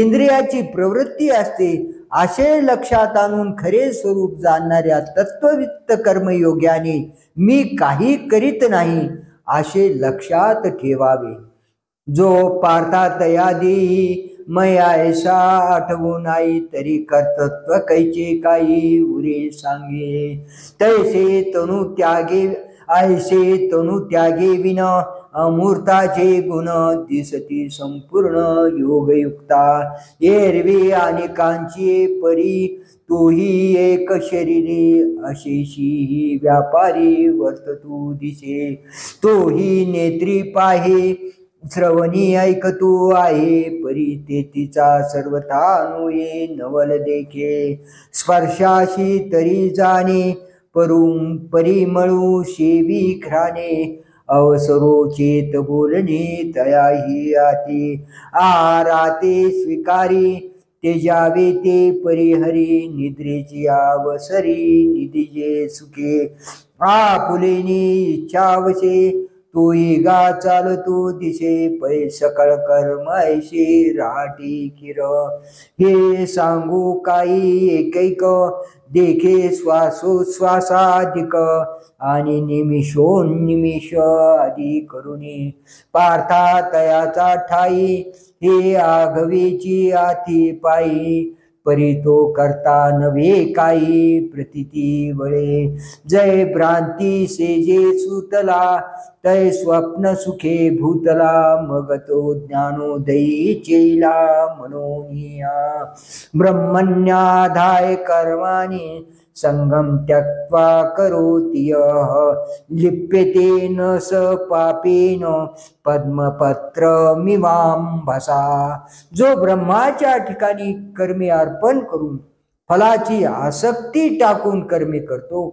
इंद्रियाची प्रवृत्ती असते असे लक्षात आणून खरे स्वरूप जाणणाऱ्या तत्ववित्त कर्मयोग्याने मी काही करीत नाही असे लक्षात ठेवावे. जो पार्थात या देही मया ऐसा आठवू नाही तरी कर्तृत्व कैचे काही उरे सांगे. तैसे तनु त्यागे ऐसे तनु त्यागे विन अमूर्ताचे गुण दिसती संपूर्ण योगयुक्ता. एरवी अनेकांची परी तूही एक शरीरी अशेषी व्यापारी वर्ततू दिसे. तोही नेत्री पाहे श्रवणी ऐकतू आहे परी तेतीचा सर्वथा अनुये नवल देखे. स्पर्शाशी तरी जाणे परिमळू शेवी घ्राणे अवसरोचेत बोलणे तयाही आती. आराते स्वीकारी तेजावे ते परिहरी निद्रेची अवसरी निधीजे सुखे. आपुलेनी इच्छावशे तोही गा चालतो दिशे पै सकळ कर्म ऐशी राहटी किर. हे सांगू काही एकैक देखे श्वासोश्वासाधिक आणि निमिषोन्निमिष आदी करुणी. पार्था तयाचा ठाई हे आघवेची आती पायी परी तो करता नव्हे काही प्रतिती वळे. जय भ्रांती सेजे सुतला तय स्वप्न सुखे भूतला मग तो ज्ञानोदयी चेला मनोनिया. ब्रह्मण्याधाय कर्माणि संगम त्यक्त्वा करोति यः लिप्यते न स पापेन पद्मपत्रमिवांभसा. जो ब्रह्माच्या ठिकाणी कर्मे अर्पण करून फलाची आसक्ती टाकून कर्मे करतो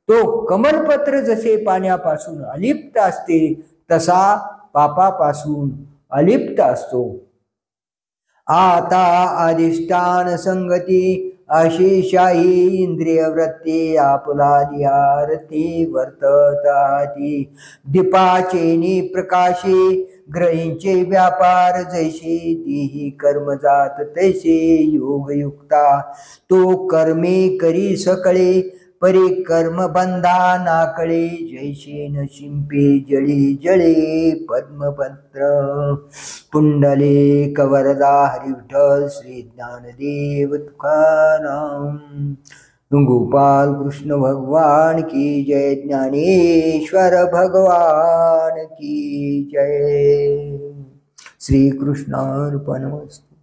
तो कमलपत्र जसे पाण्यापासून अलिप्त असते तसा पापापासून अलिप्त असतो. आता अधिष्ठान संगती अशेषाही इंद्रिय वृत्ती आपुलादिहारती वर्तताती. दीपाचेनी प्रकाशे ग्रहींचे व्यापार जैसे देही कर्म जात तैसे योगयुक्ता. तो कर्मे करी सकळे परी कर्म बंधा नाकळे जैसे न शिंपे जळे जळे पद्मपत्र. पुंडले कवरदा हरिविठ्ठल श्री ज्ञानदेव तुकाराम. गोपाल कृष्ण भगवान की जय. ज्ञानेश्वर भगवान की जय. श्री कृष्णार्पणमस्तु.